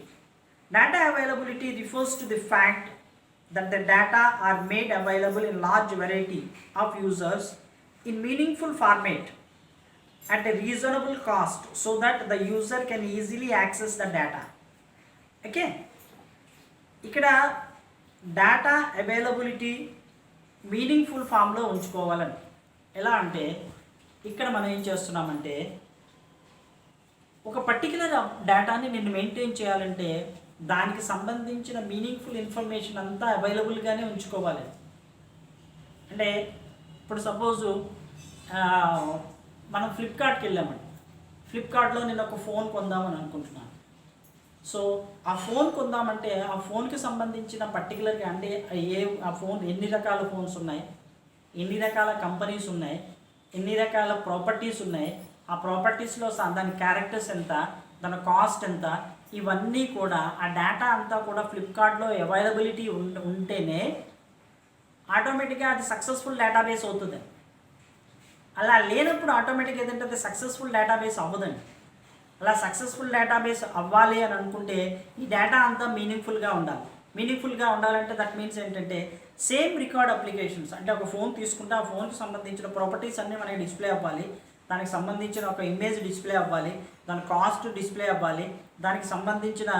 Data availability refers to the fact that the data are made available in large variety of users in meaningful format at a reasonable cost so that the user can easily access the data. Okay, ఇక్కడ డేటా అవైలబిలిటీ మీనింగ్ఫుల్ ఫామ్లో ఉంచుకోవాలని. ఎలా అంటే ఇక్కడ మనం ఏం చేస్తున్నామంటే ఒక పర్టికులర్ డేటాని నేను మెయింటైన్ చేయాలంటే దానికి సంబంధించిన మీనింగ్ఫుల్ ఇన్ఫర్మేషన్ అంతా అవైలబుల్గానే ఉంచుకోవాలి. అంటే ఇప్పుడు సపోజు మనం ఫ్లిప్కార్ట్కి వెళ్ళామండి. ఫ్లిప్కార్ట్లో నేను ఒక ఫోన్ కొందామని అనుకుంటున్నాను. సో ఆ ఫోన్ కొందామంటే ఆ ఫోన్కి సంబంధించిన పర్టికులర్గా అంటే ఆ ఫోన్ ఎన్ని రకాల ఫోన్స్ ఉన్నాయి, ఎన్ని రకాల కంపెనీస్ ఉన్నాయి, ఎన్ని రకాల ప్రాపర్టీస్ ఉన్నాయి, ఆ ప్రాపర్టీస్లో దాని క్యారెక్టర్స్ ఎంత, దాని కాస్ట్ ఎంత, ఇవన్నీ కూడా ఆ డేటా అంతా కూడా ఫ్లిప్కార్ట్లో అవైలబిలిటీ ఉంటేనే ఆటోమేటిక్గా అది సక్సెస్ఫుల్ డేటాబేస్ అవుతుంది. అలా లేనప్పుడు ఆటోమేటిక్గా ఏదంటే అది సక్సెస్ఫుల్ డేటాబేస్ అవ్వదండి. అలా సక్సెస్ఫుల్ డేటాబేస్ అవ్వాలి అని అనుకుంటే ఈ డేటా అంతా మీనింగ్ఫుల్గా ఉండాలంటే దట్ మీన్స్ ఏంటంటే సేమ్ రికార్డ్ అప్లికేషన్స్. అంటే ఒక ఫోన్ తీసుకుంటే ఆ ఫోన్కి సంబంధించిన ప్రాపర్టీస్ అన్నీ మనకి డిస్ప్లే అవ్వాలి, దానికి సంబంధించిన ఒక ఇమేజ్ డిస్ప్లే అవ్వాలి, దాని కాస్ట్ డిస్ప్లే అవ్వాలి, దానికి సంబంధించిన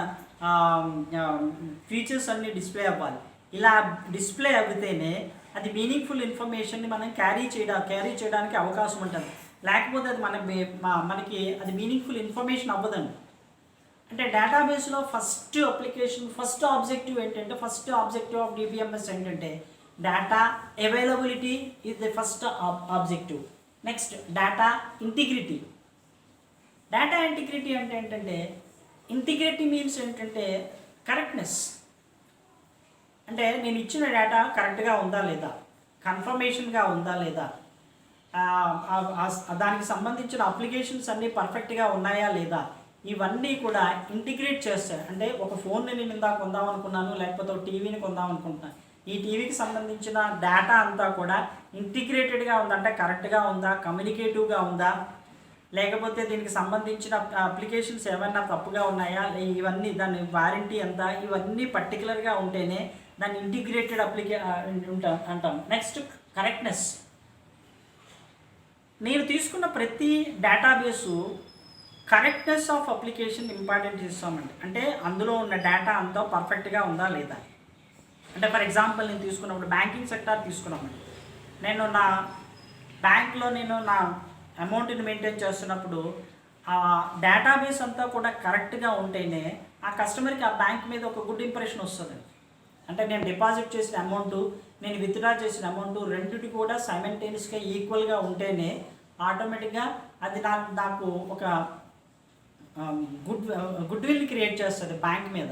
ఫీచర్స్ అన్నీ డిస్ప్లే అవ్వాలి. ఇలా డిస్ప్లే అవితేనే అది మీనింగ్ఫుల్ ఇన్ఫర్మేషన్ని మనం క్యారీ చేయడానికి అవకాశం ఉంటుంది. లేకపోతే అది మనకి అది మీనింగ్ఫుల్ ఇన్ఫర్మేషన్ అవ్వదండి. అంటే డేటాబేస్లో ఫస్ట్ ఆబ్జెక్టివ్ ఏంటంటే ఫస్ట్ ఆబ్జెక్టివ్ ఆఫ్ డిబిఎంఎస్ ఏంటంటే data availability is the first objective. Next data integrity. Data integrity అంటే ఏంటంటే ఇంటిగ్రిటీ మీన్స్ ఏంటంటే కరెక్ట్నెస్. అంటే నేను ఇచ్చిన డేటా కరెక్ట్గా ఉందా లేదా, కన్ఫర్మేషన్గా ఉందా లేదా, దానికి సంబంధించిన అప్లికేషన్స్ అన్నీ పర్ఫెక్ట్గా ఉన్నాయా లేదా, ఇవన్నీ కూడా ఇంటిగ్రేట్ చేస్తాయి. అంటే ఒక ఫోన్ని నేను ఇందాక కొందాం అనుకున్నాను, లేకపోతే ఒక టీవీని కొందాం అనుకుంటున్నాను. ఈ టీవీకి సంబంధించిన డేటా అంతా కూడా ఇంటిగ్రేటెడ్గా ఉందా, అంటే కరెక్ట్గా ఉందా, కమ్యూనికేటివ్గా ఉందా, లేకపోతే దీనికి సంబంధించిన అప్లికేషన్స్ ఏమైనా తప్పుగా ఉన్నాయా, ఇవన్నీ దాని వారంటీ ఎంత, ఇవన్నీ పర్టికులర్గా ఉంటేనే దాన్ని ఇంటిగ్రేటెడ్ అంటాం. నెక్స్ట్ కరెక్ట్నెస్ నేను తీసుకున్న ప్రతి database correctness of application important ఇస్తామండి. అంటే అందులో ఉన్న డేటా అంతా పర్ఫెక్ట్గా ఉందా లేదా. అంటే ఫర్ ఎగ్జాంపుల్ నేను తీసుకున్నప్పుడు బ్యాంకింగ్ సెక్టార్ తీసుకున్నామండి. నేను నా బ్యాంక్లో నా అమౌంట్ని మెయింటైన్ చేస్తున్నప్పుడు ఆ డేటాబేస్ అంతా కూడా కరెక్ట్గా ఉంటేనే ఆ కస్టమర్కి ఆ బ్యాంక్ మీద ఒక గుడ్ ఇంప్రెషన్ వస్తుందండి. అంటే నేను డిపాజిట్ చేసిన అమౌంట్, నేను విత్డ్రా చేసిన అమౌంట్ రెండింటి కూడా సైమల్టేనియస్గా ఈక్వల్గా ఉంటేనే ఆటోమేటిక్గా అది నాకు ఒక గుడ్ విల్ని క్రియేట్ చేస్తుంది బ్యాంక్ మీద.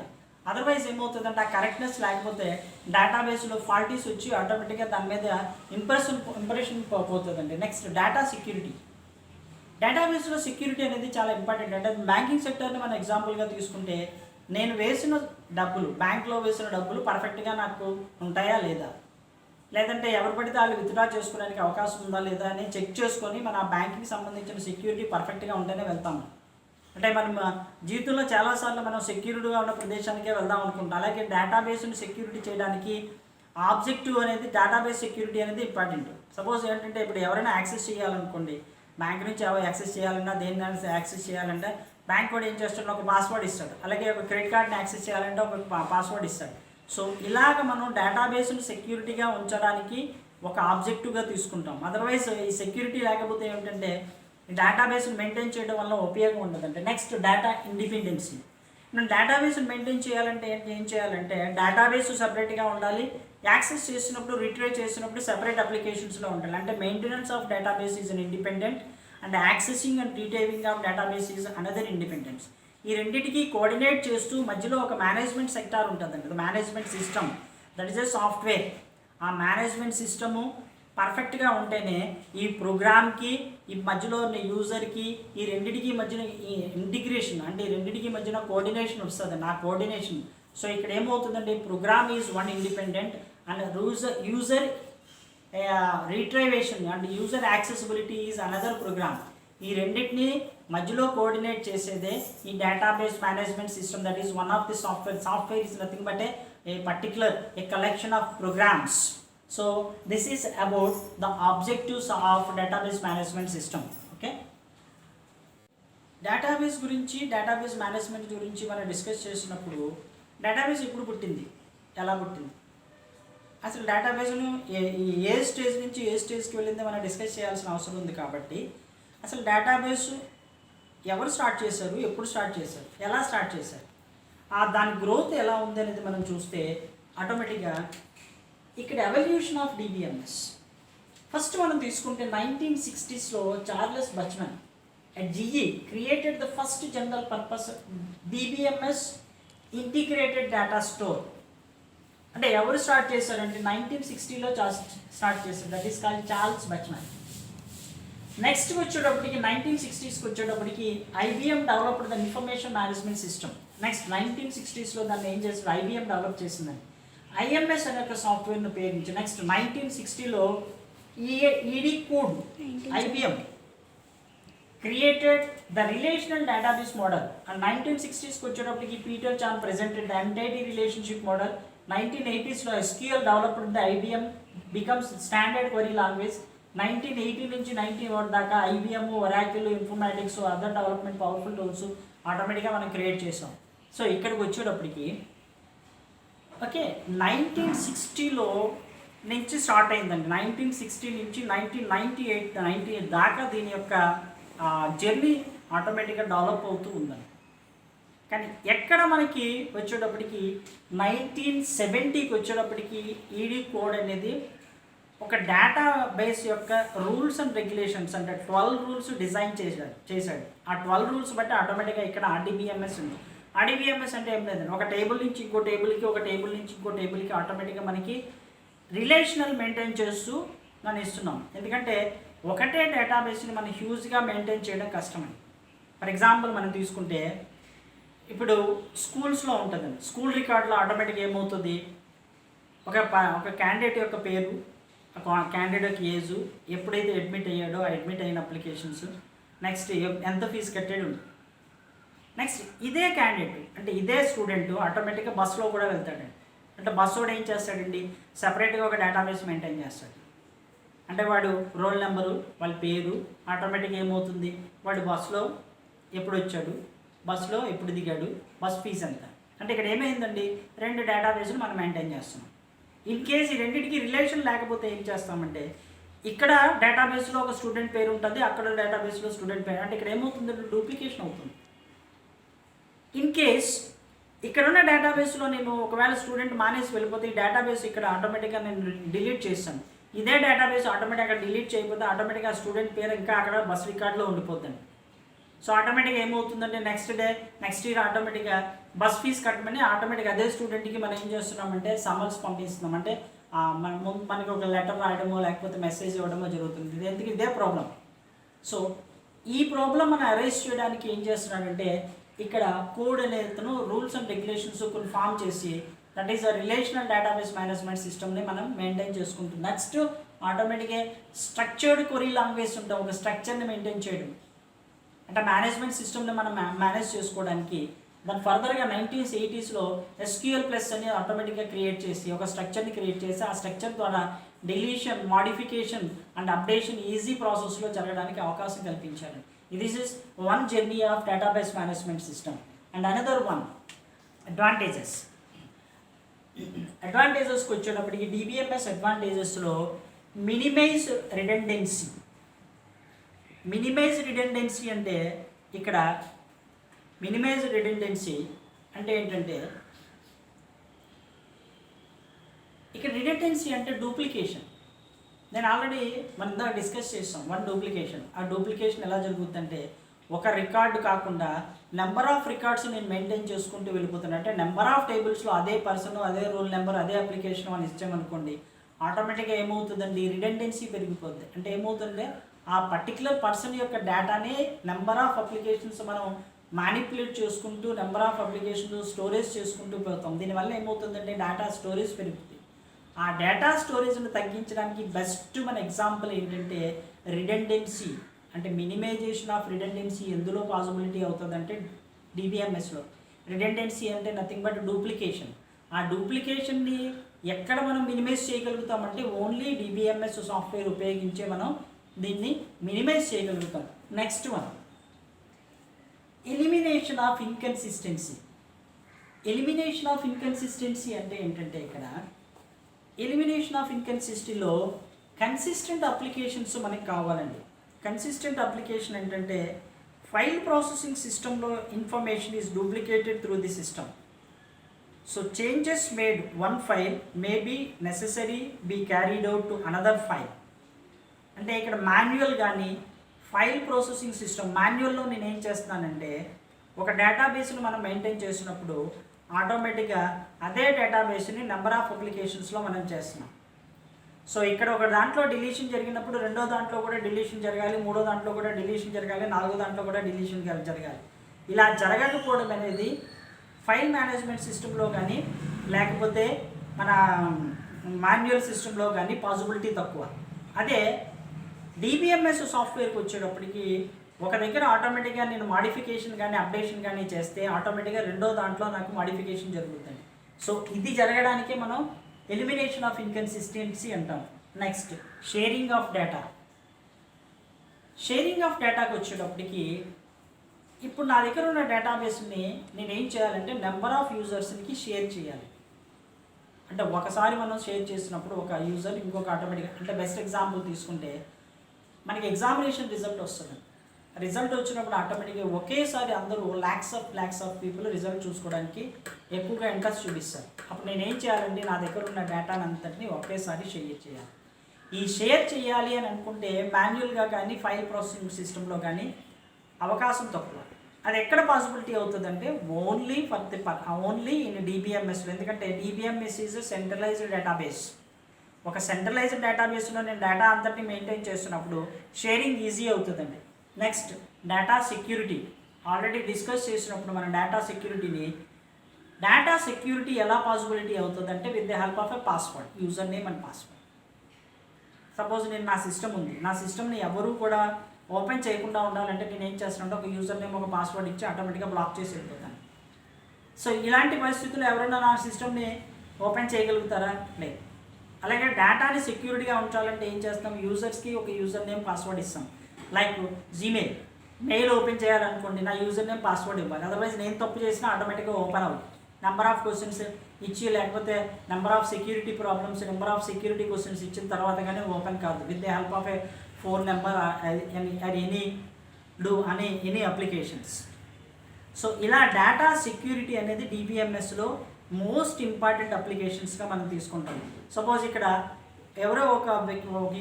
అదర్వైజ్ ఏమవుతుందంటే ఆ కరెక్ట్నెస్ లేకపోతే డేటాబేస్లో ఫాల్టీస్ వచ్చి ఆటోమేటిక్గా దాని మీద ఇంప్రెషన్ పోతుందండి. Next data security. డేటాబేస్లో సెక్యూరిటీ అనేది చాలా ఇంపార్టెంట్. అంటే బ్యాంకింగ్ సెక్టర్ని మనం ఎగ్జాంపుల్గా తీసుకుంటే నేను వేసిన డబ్బులు, బ్యాంక్లో వేసిన డబ్బులు పర్ఫెక్ట్గా నాకు ఉంటాయా లేదా, లేదంటే ఎవరు పడితే వాళ్ళు విత్డ్రా చేసుకోవడానికి అవకాశం ఉందా లేదా అని చెక్ చేసుకొని మన బ్యాంకింగ్ సంబంధించిన సెక్యూరిటీ పర్ఫెక్ట్గా ఉంటేనే వెళ్తాము. అంటే మనం జీవితంలో చాలాసార్లు మనం సెక్యూరిటీగా ఉన్న ప్రదేశానికే వెళ్దాం అనుకుంటాం. అలాగే డేటాబేస్ని సెక్యూరిటీ చేయడానికి ఆబ్జెక్టివ్ అనేది, డేటాబేస్ సెక్యూరిటీ అనేది ఇంపార్టెంట్. సపోజ్ ఏంటంటే ఇప్పుడు ఎవరైనా యాక్సెస్ చేయాలనుకోండి, బ్యాంక్ నుంచి యాక్సెస్ చేయాలన్నా, దేన్ని యాక్సెస్ చేయాలంటే బ్యాంక్ వాడు ఏం చేస్తాడు, ఒక పాస్వర్డ్ ఇస్తాడు. అలాగే ఒక క్రెడిట్ కార్డ్ని యాక్సెస్ చేయాలంటే ఒక పాస్వర్డ్ ఇస్తాడు. సో ఇలాగ మనం డేటాబేస్ని సెక్యూరిటీగా ఉంచడానికి ఒక ఆబ్జెక్టివ్గా తీసుకుంటాం. అదర్వైజ్ ఈ సెక్యూరిటీ లేకపోతే ఏమిటంటే డేటాబేస్ని మెయింటైన్ చేయడం వల్ల ఉపయోగం ఉండదంటే. Next data independency. మనం డేటాబేస్ని మెయింటైన్ చేయాలంటే ఏం చేయాలంటే డేటాబేస్ సపరేట్గా ఉండాలి, యాక్సెస్ చేసినప్పుడు రిట్రీవ్ చేసినప్పుడు సెపరేట్ అప్లికేషన్స్లో ఉండాలి. అంటే maintenance of database is an independent and accessing and retrieving of database is another independence. ఈ రెండింటికి కోఆర్డినేట్ చేస్తూ మధ్యలో ఒక మేనేజ్మెంట్ సెక్టార్ ఉంటుందండి, management system, that is a software. ఆ మేనేజ్మెంట్ సిస్టము పర్ఫెక్ట్గా ఉంటేనే ఈ ప్రోగ్రామ్కి, ఈ మధ్యలో ఉన్న యూజర్కి, ఈ రెండింటికి మధ్యన ఈ ఇంటిగ్రేషన్, అంటే ఈ రెండింటికి మధ్యన కోఆర్డినేషన్ వస్తుంది, నా కోఆర్డినేషన్. సో ఇక్కడ ఏమవుతుందంటే program is one independent and user retrievation and user accessibility is another program. ఈ రెండింటిని మధ్యలో కోఆర్డినేట్ చేసేదే ఈ database management system, that is one of the software. Software is nothing but a collection of programs. So this is about the objectives of database management system. Okay, database గురించి, డేటాబేస్ మేనేజ్మెంట్ గురించి మనం డిస్కస్ చేసినప్పుడు డేటాబేస్ ఎప్పుడు పుట్టింది, ఎలా పుట్టింది, అసలు డేటాబేస్ను ఏ స్టేజ్ నుంచి ఏ స్టేజ్కి వెళ్ళిందో మనం డిస్కస్ చేయాల్సిన అవసరం ఉంది. కాబట్టి అసలు డేటాబేస్ ఎవరు స్టార్ట్ చేశారు, ఎప్పుడు స్టార్ట్ చేశారు, ఎలా స్టార్ట్ చేశారు, దాని గ్రోత్ ఎలా ఉంది అనేది మనం చూస్తే ఆటోమేటిక్గా ఇక్కడ ఎవల్యూషన్ ఆఫ్ డిబిఎంఎస్. ఫస్ట్ మనం తీసుకుంటే 1960s Charles Bachman at GE created the first general purpose DBMS integrated data store. అంటే ఎవరు స్టార్ట్ చేశారంటే 1960లో స్టార్ట్ చేశారు, that is called Charles Bachman. Next వచ్చేటప్పటికి 1960s వచ్చేటప్పటికి IBM developed the information management system. Next 1960sలో దాన్ని ఏం చేశారు, ఐబిఎం డెవలప్ చేసిందని ఐఎంఎస్ అనే ఒక సాఫ్ట్వేర్ను ఉపయోగించి. నెక్స్ట్ 1960లో Ed Codd IBM created the relational database model. And 1960sకి వచ్చేటప్పటికి Peter Chen presented the entity relationship model. 1980sలో SQL developed the IBM becomes standard query language. 1980 నుంచి 1991 దాకా IBM, Oracle, Informatics, other development powerful tools ఆటోమేటిక్గా మనం క్రియేట్ చేసాం. సో ఇక్కడికి వచ్చేటప్పటికి ఓకే 1960లో నుంచి స్టార్ట్ అయిందండి. 1960 నుంచి 1998 దాకా దీని యొక్క జర్నీ ఆటోమేటిక్గా డెవలప్ అవుతూ ఉందండి. కానీ ఎక్కడ మనకి వచ్చేటప్పటికి 1970కి వచ్చేటప్పటికి ఈడీ కోడ్ అనేది ఒక డేటా బేస్ యొక్క రూల్స్ అండ్ రెగ్యులేషన్స్ అంటే 12 రూల్స్ డిజైన్ చేశాడు. ఆ 12 రూల్స్ బట్టి ఆటోమేటిక్గా ఇక్కడ ఆర్డీబీఎంఎస్ ఉంది. ఆర్డీబీఎంఎస్ అంటే ఏం లేదండి, ఒక టేబుల్ నుంచి ఇంకో టేబుల్కి, ఒక టేబుల్ నుంచి ఇంకో టేబుల్కి ఆటోమేటిక్గా మనకి రిలేషనల్ మెయింటైన్ చేస్తూ మనం ఇస్తున్నాం. ఎందుకంటే ఒకటే డేటాబేస్ని మనం హ్యూజ్గా మెయింటైన్ చేయడం కష్టమండి. ఫర్ ఎగ్జాంపుల్ మనం తీసుకుంటే ఇప్పుడు స్కూల్స్లో ఉంటుందండి, స్కూల్ రికార్డులో ఆటోమేటిక్గా ఏమవుతుంది, ఒక క్యాండిడేట్ యొక్క పేరు, క్యాండిడేట్ యొక్క ఏజు, ఎప్పుడైతే అడ్మిట్ అయ్యాడో ఆ అడ్మిట్ అయిన అప్లికేషన్స్, నెక్స్ట్ ఎంత ఫీజు కట్టాడు. నెక్స్ట్ ఇదే క్యాండిడేట్ అంటే ఇదే స్టూడెంట్ ఆటోమేటిక్గా బస్సులో కూడా వెళ్తాడండి. అంటే బస్సు కూడా ఏం చేస్తాడండి, సపరేట్గా ఒక డేటాబేస్ మెయింటైన్ చేస్తాడు. అంటే వాడు రోల్ నెంబరు, వాళ్ళ పేరు, ఆటోమేటిక్గా ఏమవుతుంది, వాడు బస్సులో ఎప్పుడు వచ్చాడు, బస్సులో ఎప్పుడు దిగాడు, బస్ ఫీజు ఎంత. అంటే ఇక్కడ ఏమైందండి, 2 డేటాబేస్లు మనం మెయింటైన్ చేస్తున్నాం. ఇన్ కేస్ ఈ రెండింటికి రిలేషన్ లేకపోతే ఏం చేస్తామంటే, ఇక్కడ డేటాబేస్లో ఒక స్టూడెంట్ పేరు ఉంటుంది, అక్కడ డేటాబేస్లో స్టూడెంట్ పేరు, అంటే ఇక్కడ ఏమవుతుంది, డూప్లికేషన్ అవుతుంది. ఇన్ కేస్ ఇక్కడ ఉన్న డేటాబేస్లో నేను ఒకవేళ స్టూడెంట్ మానేసి వెళ్ళిపోతే ఈ డేటాబేస్ ఇక్కడ ఆటోమేటిక్గా నేను డిలీట్ చేస్తాను. ఇదే డేటాబేస్ ఆటోమేటిక్గా డిలీట్ చేయకపోతే ఆటోమేటిక్గా స్టూడెంట్ పేరు ఇంకా అక్కడ బస్ రికార్డులో ఉండిపోతుంది. సో ఆటోమేటిక్గా ఏమవుతుందంటే నెక్స్ట్ ఇయర్ ఆటోమేటిక్గా బస్ ఫీజు కట్టమని ఆటోమేటిక్గా అదే స్టూడెంట్కి మనం ఏం చేస్తున్నామంటే సమల్స్ పంపిస్తున్నాం. అంటే మనకి ఒక లెటర్ రాయడమో లేకపోతే మెసేజ్ ఇవ్వడమో జరుగుతుంది. ఇదే ప్రాబ్లం. సో ఈ ప్రాబ్లం మనం అరైజ్ చేయడానికి ఏం చేస్తున్నాడంటే, ఇక్కడ కోడ్ అనేది రూల్స్ అండ్ రెగ్యులేషన్స్ కొన్ని ఫామ్ చేసి, that is a relational database management సిస్టమ్ని మనం మెయింటైన్ చేసుకుంటాం. నెక్స్ట్ ఆటోమేటిక్గా స్ట్రక్చర్డ్ క్వరీ లాంగ్వేజ్ ఉంటాం, ఒక స్ట్రక్చర్ని మెయింటైన్ చేయడం. అంటే మేనేజ్మెంట్ సిస్టమ్ని మనం మేనేజ్ చేసుకోవడానికి దాని ఫర్దర్గా 1980sలో SQL ప్లస్ అని ఆటోమేటిక్గా క్రియేట్ చేసి ఒక స్ట్రక్చర్ని క్రియేట్ చేసి ఆ స్ట్రక్చర్ ద్వారా deletion, modification and updation easy ప్రాసెస్లో జరగడానికి అవకాశం కల్పించారు. This is one journey of database management system. And another one అడ్వాంటేజెస్కి వచ్చేటప్పటికి DBMS అడ్వాంటేజెస్లో మినిమైజ్ రిడెండెన్సీ అంటే ఇక్కడ మినిమైజ్ రిడెండెన్సీ అంటే ఏంటంటే, ఇక్కడ రిడెండెన్సీ అంటే డూప్లికేషన్. నేను ఆల్రెడీ మనం ఇందాక డిస్కస్ చేస్తాం వన్ డూప్లికేషన్. ఆ డూప్లికేషన్ ఎలా జరుగుతుందంటే, ఒక రికార్డు కాకుండా నెంబర్ ఆఫ్ రికార్డ్స్ నేను మెయింటైన్ చేసుకుంటూ వెళ్ళిపోతున్నాను. అంటే నెంబర్ ఆఫ్ టేబుల్స్లో అదే పర్సన్, అదే రోల్ నెంబర్, అదే అప్లికేషన్ అని ఇచ్చామనుకోండి, ఆటోమేటిక్గా ఏమవుతుందండి, రిడెండెన్సీ పెరిగిపోద్ది. అంటే ఏమవుతుందంటే ఆ పర్టికులర్ పర్సన్ యొక్క డేటాని నెంబర్ ఆఫ్ అప్లికేషన్స్ మనం మ్యానిపులేట్ చేసుకుంటూ నెంబర్ ఆఫ్ అప్లికేషన్స్ స్టోరేజ్ చేసుకుంటూ పోతాం. దీనివల్ల ఏమవుతుందంటే డేటా స్టోరేజ్ పెరుగుతుంది. ఆ డేటా స్టోరేజ్ని తగ్గించడానికి బెస్ట్ మన ఎగ్జాంపుల్ ఏంటంటే రిడెండెన్సీ. అంటే మినిమైజేషన్ ఆఫ్ రిడెండెన్సీ ఎందులో పాసిబిలిటీ అవుతుందంటే DBMSలో. రిడెండెన్సీ అంటే నథింగ్ బట్ డూప్లికేషన్. ఆ డూప్లికేషన్ని ఎక్కడ మనం మినిమైజ్ చేయగలుగుతామంటే ఓన్లీ DBMS సాఫ్ట్వేర్ ఉపయోగించే మనం దీన్ని మినిమైజ్ చేయగలుగుతాం. Next one elimination of inconsistency. Elimination of inconsistency అంటే ఏంటంటే, ఇక్కడ ఎలిమినేషన్ ఆఫ్ ఇన్కన్సిస్టెన్సీలో కన్సిస్టెంట్ అప్లికేషన్స్ మనకి కావాలండి. కన్సిస్టెంట్ అప్లికేషన్ ఏంటంటే, ఫైల్ ప్రాసెసింగ్ సిస్టంలో information is duplicated through the system. So changes made one file may be necessary be carried out to another file. అంటే ఇక్కడ మాన్యువల్ కానీ ఫైల్ ప్రాసెసింగ్ సిస్టమ్ మాన్యువల్లో నేను ఏం చేస్తున్నానంటే, ఒక డేటాబేస్ని మనం మెయింటైన్ చేసినప్పుడు ఆటోమేటిక్గా అదే డేటాబేస్ని నెంబర్ ఆఫ్ అప్లికేషన్స్లో మనం చేస్తున్నాం. సో ఇక్కడ ఒక దాంట్లో డిలీషన్ జరిగినప్పుడు రెండో దాంట్లో కూడా డిలీషన్ జరగాలి, మూడో దాంట్లో కూడా డిలీషన్ జరగాలి, నాలుగో దాంట్లో కూడా డిలీషన్ జరగాలి. ఇలా జరగకపోవడం అనేది ఫైల్ మేనేజ్మెంట్ సిస్టంలో కానీ లేకపోతే మన మాన్యువల్ సిస్టంలో కానీ పాసిబిలిటీ తక్కువ. అదే DBMS సాఫ్ట్వేర్కి వచ్చేటప్పటికి ఒక దగ్గర ఆటోమేటిక్గా నేను మాడిఫికేషన్ కానీ అప్డేషన్ కానీ చేస్తే ఆటోమేటిక్గా రెండో దాంట్లో నాకు మాడిఫికేషన్ జరుగుతుంది. సో ఇది జరగడానికే మనం ఎలిమినేషన్ ఆఫ్ ఇన్కన్సిస్టెన్సీ అంటాం. Next sharing of data. Sharing of డేటాకి వచ్చేటప్పటికి ఇప్పుడు నా దగ్గర ఉన్న డేటాబేస్ని నేను ఏం చేయాలంటే నెంబర్ ఆఫ్ యూజర్స్కి షేర్ చేయాలి. అంటే ఒకసారి మనం షేర్ చేసినప్పుడు ఒక యూజర్ ఇంకొక ఆటోమేటిక్గా, అంటే బెస్ట్ ఎగ్జాంపుల్ తీసుకుంటే మనకి ఎగ్జామినేషన్ రిజల్ట్ వస్తుంది. రిజల్ట్ వచ్చినప్పుడు ఆటోమేటిక్గా ఒకేసారి అందరూ ల్యాక్స్ ఆఫ్ పీపుల్ రిజల్ట్ చూసుకోవడానికి ఎక్కువగా ఇంట్రెస్ట్ చూపిస్తారు. అప్పుడు నేను ఏం చేయాలండి, నా దగ్గర ఉన్న డేటాని అంతటిని ఒకేసారి షేర్ చేయాలి. ఈ షేర్ చేయాలి అని అనుకుంటే మాన్యువల్గా కానీ ఫైల్ ప్రాసెసింగ్ సిస్టంలో కానీ అవకాశం తక్కువ. అది ఎక్కడ పాసిబిలిటీ అవుతుందంటే ఓన్లీ ఇన్ DBMSలో. ఎందుకంటే DBMS ఈజ్ సెంట్రలైజ్డ్ డేటాబేస్. ఒక సెంట్రలైజ్డ్ డేటాబేస్లో నేను డేటా అంతటిని మెయింటైన్ చేస్తున్నప్పుడు షేరింగ్ ఈజీ అవుతుందండి. Next data security. Already discuss చేసినప్పుడు మన డేటా సెక్యూరిటీ ఎలా పాసిబిలిటీ అవుతుందంటే with the help of a password, user name and password. Suppose నేను నా సిస్టమ్ ఉంది, నా సిస్టమ్ని ఎవరు కూడా ఓపెన్ చేయకుండా ఉండాలంటే నేను ఏం చేస్తానంటే ఒక యూజర్ నేమ్ ఒక పాస్వర్డ్ ఇచ్చి ఆటోమేటిక్గా బ్లాక్ చేసి వెళ్ళిపోతాను. సో ఇలాంటి పరిస్థితుల్లో ఎవరైనా నా సిస్టమ్ని ఓపెన్ చేయగలుగుతారా? లేదు. అలాగే డేటాని సెక్యూరిటీగా ఉంచాలంటే ఏం చేస్తాం, యూజర్స్కి ఒక యూజర్ నేమ్ పాస్వర్డ్ ఇస్తాం. లైక్ జీమెయిల్, మెయిల్ ఓపెన్ చేయాలనుకోండి నా యూజర్ నేమ్ పాస్వర్డ్ ఇవ్వాలి, అదర్వైజ్ నేను తప్పు చేసినా ఆటోమేటిక్గా ఓపెన్ అవ్వదు. నెంబర్ ఆఫ్ క్వశ్చన్స్ ఇచ్చి లేకపోతే number of security problems, number of security questions ఇచ్చిన తర్వాత కానీ ఓపెన్ కాదు with the help of A phone number any applications. So ఇలా డేటా సెక్యూరిటీ అనేది డిబిఎంఎస్లో మోస్ట్ ఇంపార్టెంట్ అప్లికేషన్స్గా మనం తీసుకుంటాం. సపోజ్ ఇక్కడ ఎవరో ఒక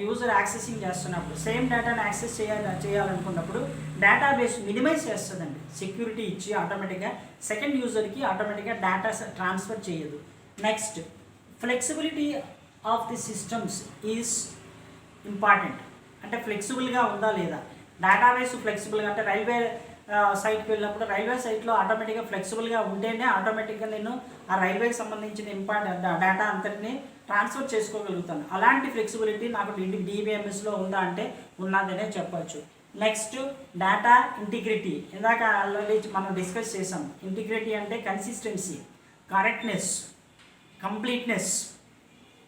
యూజర్ యాక్సెసింగ్ చేస్తున్నప్పుడు సేమ్ డేటాను యాక్సెస్ చేయాలనుకున్నప్పుడు డేటాబేస్ మినిమైజ్ చేస్తుందండి, సెక్యూరిటీ ఇచ్చి ఆటోమేటిక్గా సెకండ్ యూజర్కి ఆటోమేటిక్గా డేటా ట్రాన్స్ఫర్ చేయదు. Next, flexibility of the systems is important. అంటే ఫ్లెక్సిబుల్గా ఉందా లేదా, డేటాబేస్ ఫ్లెక్సిబుల్గా, అంటే రైల్వే సైట్కి వెళ్ళినప్పుడు రైల్వే సైట్లో ఆటోమేటిక్గా ఫ్లెక్సిబుల్గా ఉంటేనే ఆటోమేటిక్గా నేను ఆ రైల్వేకి సంబంధించిన ఇంపార్టెంట్ డేటా అంతటిని ట్రాన్స్ఫర్ చేసుకోగలుగుతాను. అలాంటి ఫ్లెక్సిబిలిటీ నాకు డిబిఎంఎస్లో ఉందా అంటే ఉన్నదనే చెప్పచ్చు. Next, data integrity. ఇందాక ఆల్రెడీ మనం డిస్కస్ చేసాం. ఇంటిగ్రిటీ అంటే consistency, correctness, completeness.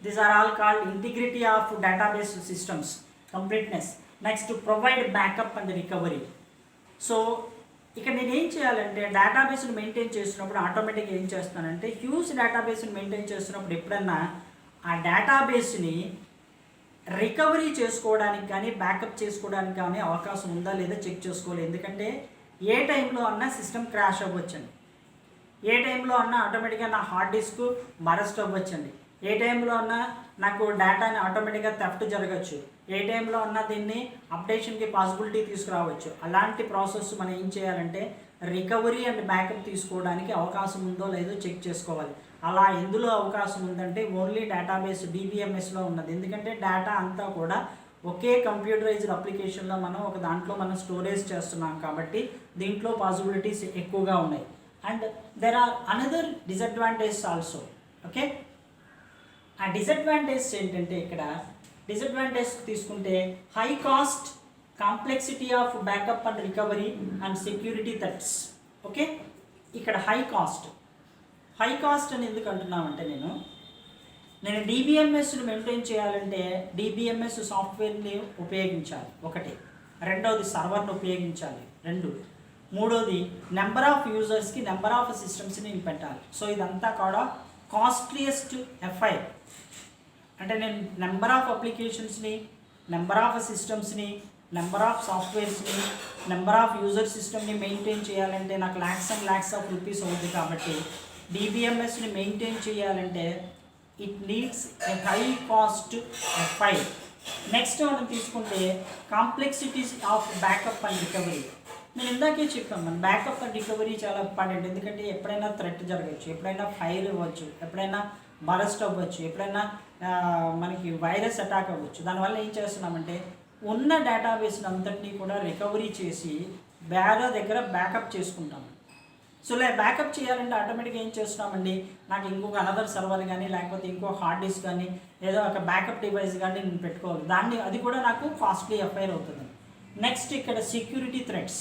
These are all called integrity of database systems, completeness. Next, provide backup and recovery. So ఇక్కడ నేను ఏం చేయాలంటే డేటాబేస్ని మెయింటైన్ చేస్తున్నప్పుడు ఆటోమేటిక్గా ఏం చేస్తున్నానంటే హ్యూజ్ డేటాబేస్ని మెయింటైన్ చేస్తున్నప్పుడు ఎప్పుడన్నా ఆ డేటాబేస్ని రికవరీ చేసుకోవడానికి కానీ బ్యాకప్ చేసుకోవడానికి కానీ అవకాశం ఉందా లేదా చెక్ చేసుకోవాలి. ఎందుకంటే ఏ టైంలో అన్నా సిస్టమ్ క్రాష్ అవ్వచ్చండి, ఏ టైంలో అన్నా ఆటోమేటిక్గా నా హార్డ్ డిస్క్ బరస్ట్ అవ్వచ్చండి, ఏ టైంలో అన్నా నాకు డేటాని ఆటోమేటిక్గా థెఫ్ట్ జరగచ్చు, ఏ టైంలో అన్నా దీన్ని అప్డేషన్కి పాసిబిలిటీ తీసుకురావచ్చు. అలాంటి ప్రాసెస్ మనం ఏం చేయాలంటే రికవరీ అండ్ బ్యాకప్ తీసుకోవడానికి అవకాశం ఉందో లేదో చెక్ చేసుకోవాలి. అలా ఎందులో అవకాశం ఉందంటే ఓన్లీ డేటాబేస్ డిబిఎంఎస్లో ఉన్నది. ఎందుకంటే డేటా అంతా కూడా ఒకే కంప్యూటరైజ్డ్ అప్లికేషన్లో మనం ఒక దాంట్లో మనం స్టోరేజ్ చేస్తున్నాం కాబట్టి దీంట్లో పాసిబిలిటీస్ ఎక్కువగా ఉన్నాయి. And there are another disadvantages also. Okay, ఆ డిసడ్వాంటేజ్ ఏంటంటే ఇక్కడ డిసడ్వాంటేజ్ తీసుకుంటే high cost, complexity of backup and recovery and security threats. Okay, ఇక్కడ హై కాస్ట్ అని ఎందుకు అంటున్నామంటే నేను డిబిఎంఎస్ని మెయింటైన్ చేయాలంటే డిబిఎంఎస్ సాఫ్ట్వేర్ని ఉపయోగించాలి ఒకటి, రెండవది సర్వర్ని ఉపయోగించాలి రెండు, మూడోది నెంబర్ ఆఫ్ యూజర్స్కి నెంబర్ ఆఫ్ సిస్టమ్స్ని పెట్టాలి. సో ఇదంతా కూడా కాస్ట్లీయెస్ట్ ఎఫ్ఐ. అంటే నేను నెంబర్ ఆఫ్ అప్లికేషన్స్ని, నెంబర్ ఆఫ్ సిస్టమ్స్ని, నెంబర్ ఆఫ్ సాఫ్ట్వేర్స్ని, నెంబర్ ఆఫ్ యూజర్ సిస్టమ్ని మెయింటైన్ చేయాలంటే నాకు lakhs and lakhs of rupees అవుతుంది. కాబట్టి డిబిఎంఎస్ని మెయింటైన్ చేయాలంటే it needs a high cost affair. Next మనం తీసుకుంటే complexities of backup and recovery. నేను ఇందాకే చెప్పాను, మన బ్యాకప్ అండ్ రికవరీ చాలా ఇంపార్టెంట్. ఎందుకంటే ఎప్పుడైనా థ్రెట్ జరగచ్చు, ఎప్పుడైనా ఫైర్ అవ్వచ్చు, ఎప్పుడైనా బరస్ట్ అవ్వచ్చు, ఎప్పుడైనా మనకి వైరస్ అటాక్ అవ్వచ్చు. దానివల్ల ఏం చేస్తున్నామంటే ఉన్న డేటాబేస్ని అంతటినీ కూడా రికవరీ చేసి వేరే దగ్గర బ్యాకప్ చేసుకుంటాము. సో ఇలా బ్యాకప్ చేయాలంటే ఆటోమేటిక్గా ఏం చేస్తున్నామండి, నాకు ఇంకొక అనదర్ సర్వర్ కానీ లేకపోతే ఇంకో హార్డ్ డిస్క్ కానీ ఏదో ఒక బ్యాకప్ డివైస్ కానీ నేను పెట్టుకోవాలి. అది కూడా నాకు కాస్ట్లీ అఫైర్ అవుతుంది. నెక్స్ట్, ఇక్కడ సెక్యూరిటీ థ్రెట్స్.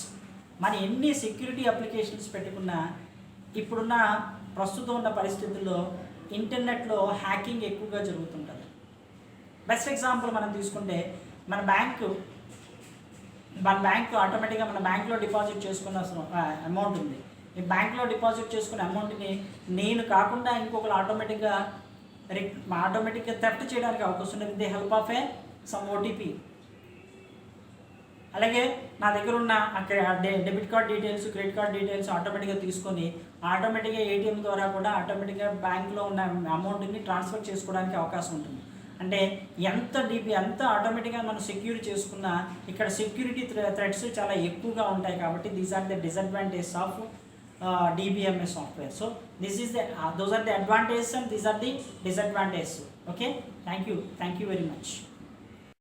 మన ఎన్ని సెక్యూరిటీ అప్లికేషన్స్ పెట్టుకున్నా ఇప్పుడున్న ప్రస్తుతం ఉన్న పరిస్థితుల్లో ఇంటర్నెట్లో హ్యాకింగ్ ఎక్కువగా జరుగుతుంటుంది. బెస్ట్ ఎగ్జాంపుల్ మనం తీసుకుంటే మన బ్యాంకు ఆటోమేటిక్గా మన బ్యాంక్లో డిపాజిట్ చేసుకున్న అమౌంట్ ఉంది. ఈ బ్యాంక్లో డిపాజిట్ చేసుకున్న అమౌంట్ని నేను కాకుండా ఇంకొకరు ఆటోమేటిక్గా థెఫ్ట్ చేయడానికి అవకాశం ఉంది with the help of some OTP. అలాగే నా దగ్గర ఉన్న debit card details, credit card details ఆటోమేటిక్గా తీసుకొని ఆటోమేటిక్గా ఏటీఎం ద్వారా కూడా ఆటోమేటిక్గా బ్యాంక్లో ఉన్న అమౌంట్ని ట్రాన్స్ఫర్ చేసుకోవడానికి అవకాశం ఉంటుంది. అంటే ఎంత ఆటోమేటిక్గా మనం సెక్యూర్ చేసుకున్నా ఇక్కడ సెక్యూరిటీ థ్రెట్స్ చాలా ఎక్కువగా ఉంటాయి. కాబట్టి these are the disadvantages of DBMS software. So this is those are the advantages and these are the disadvantages. Okay, thank you very much.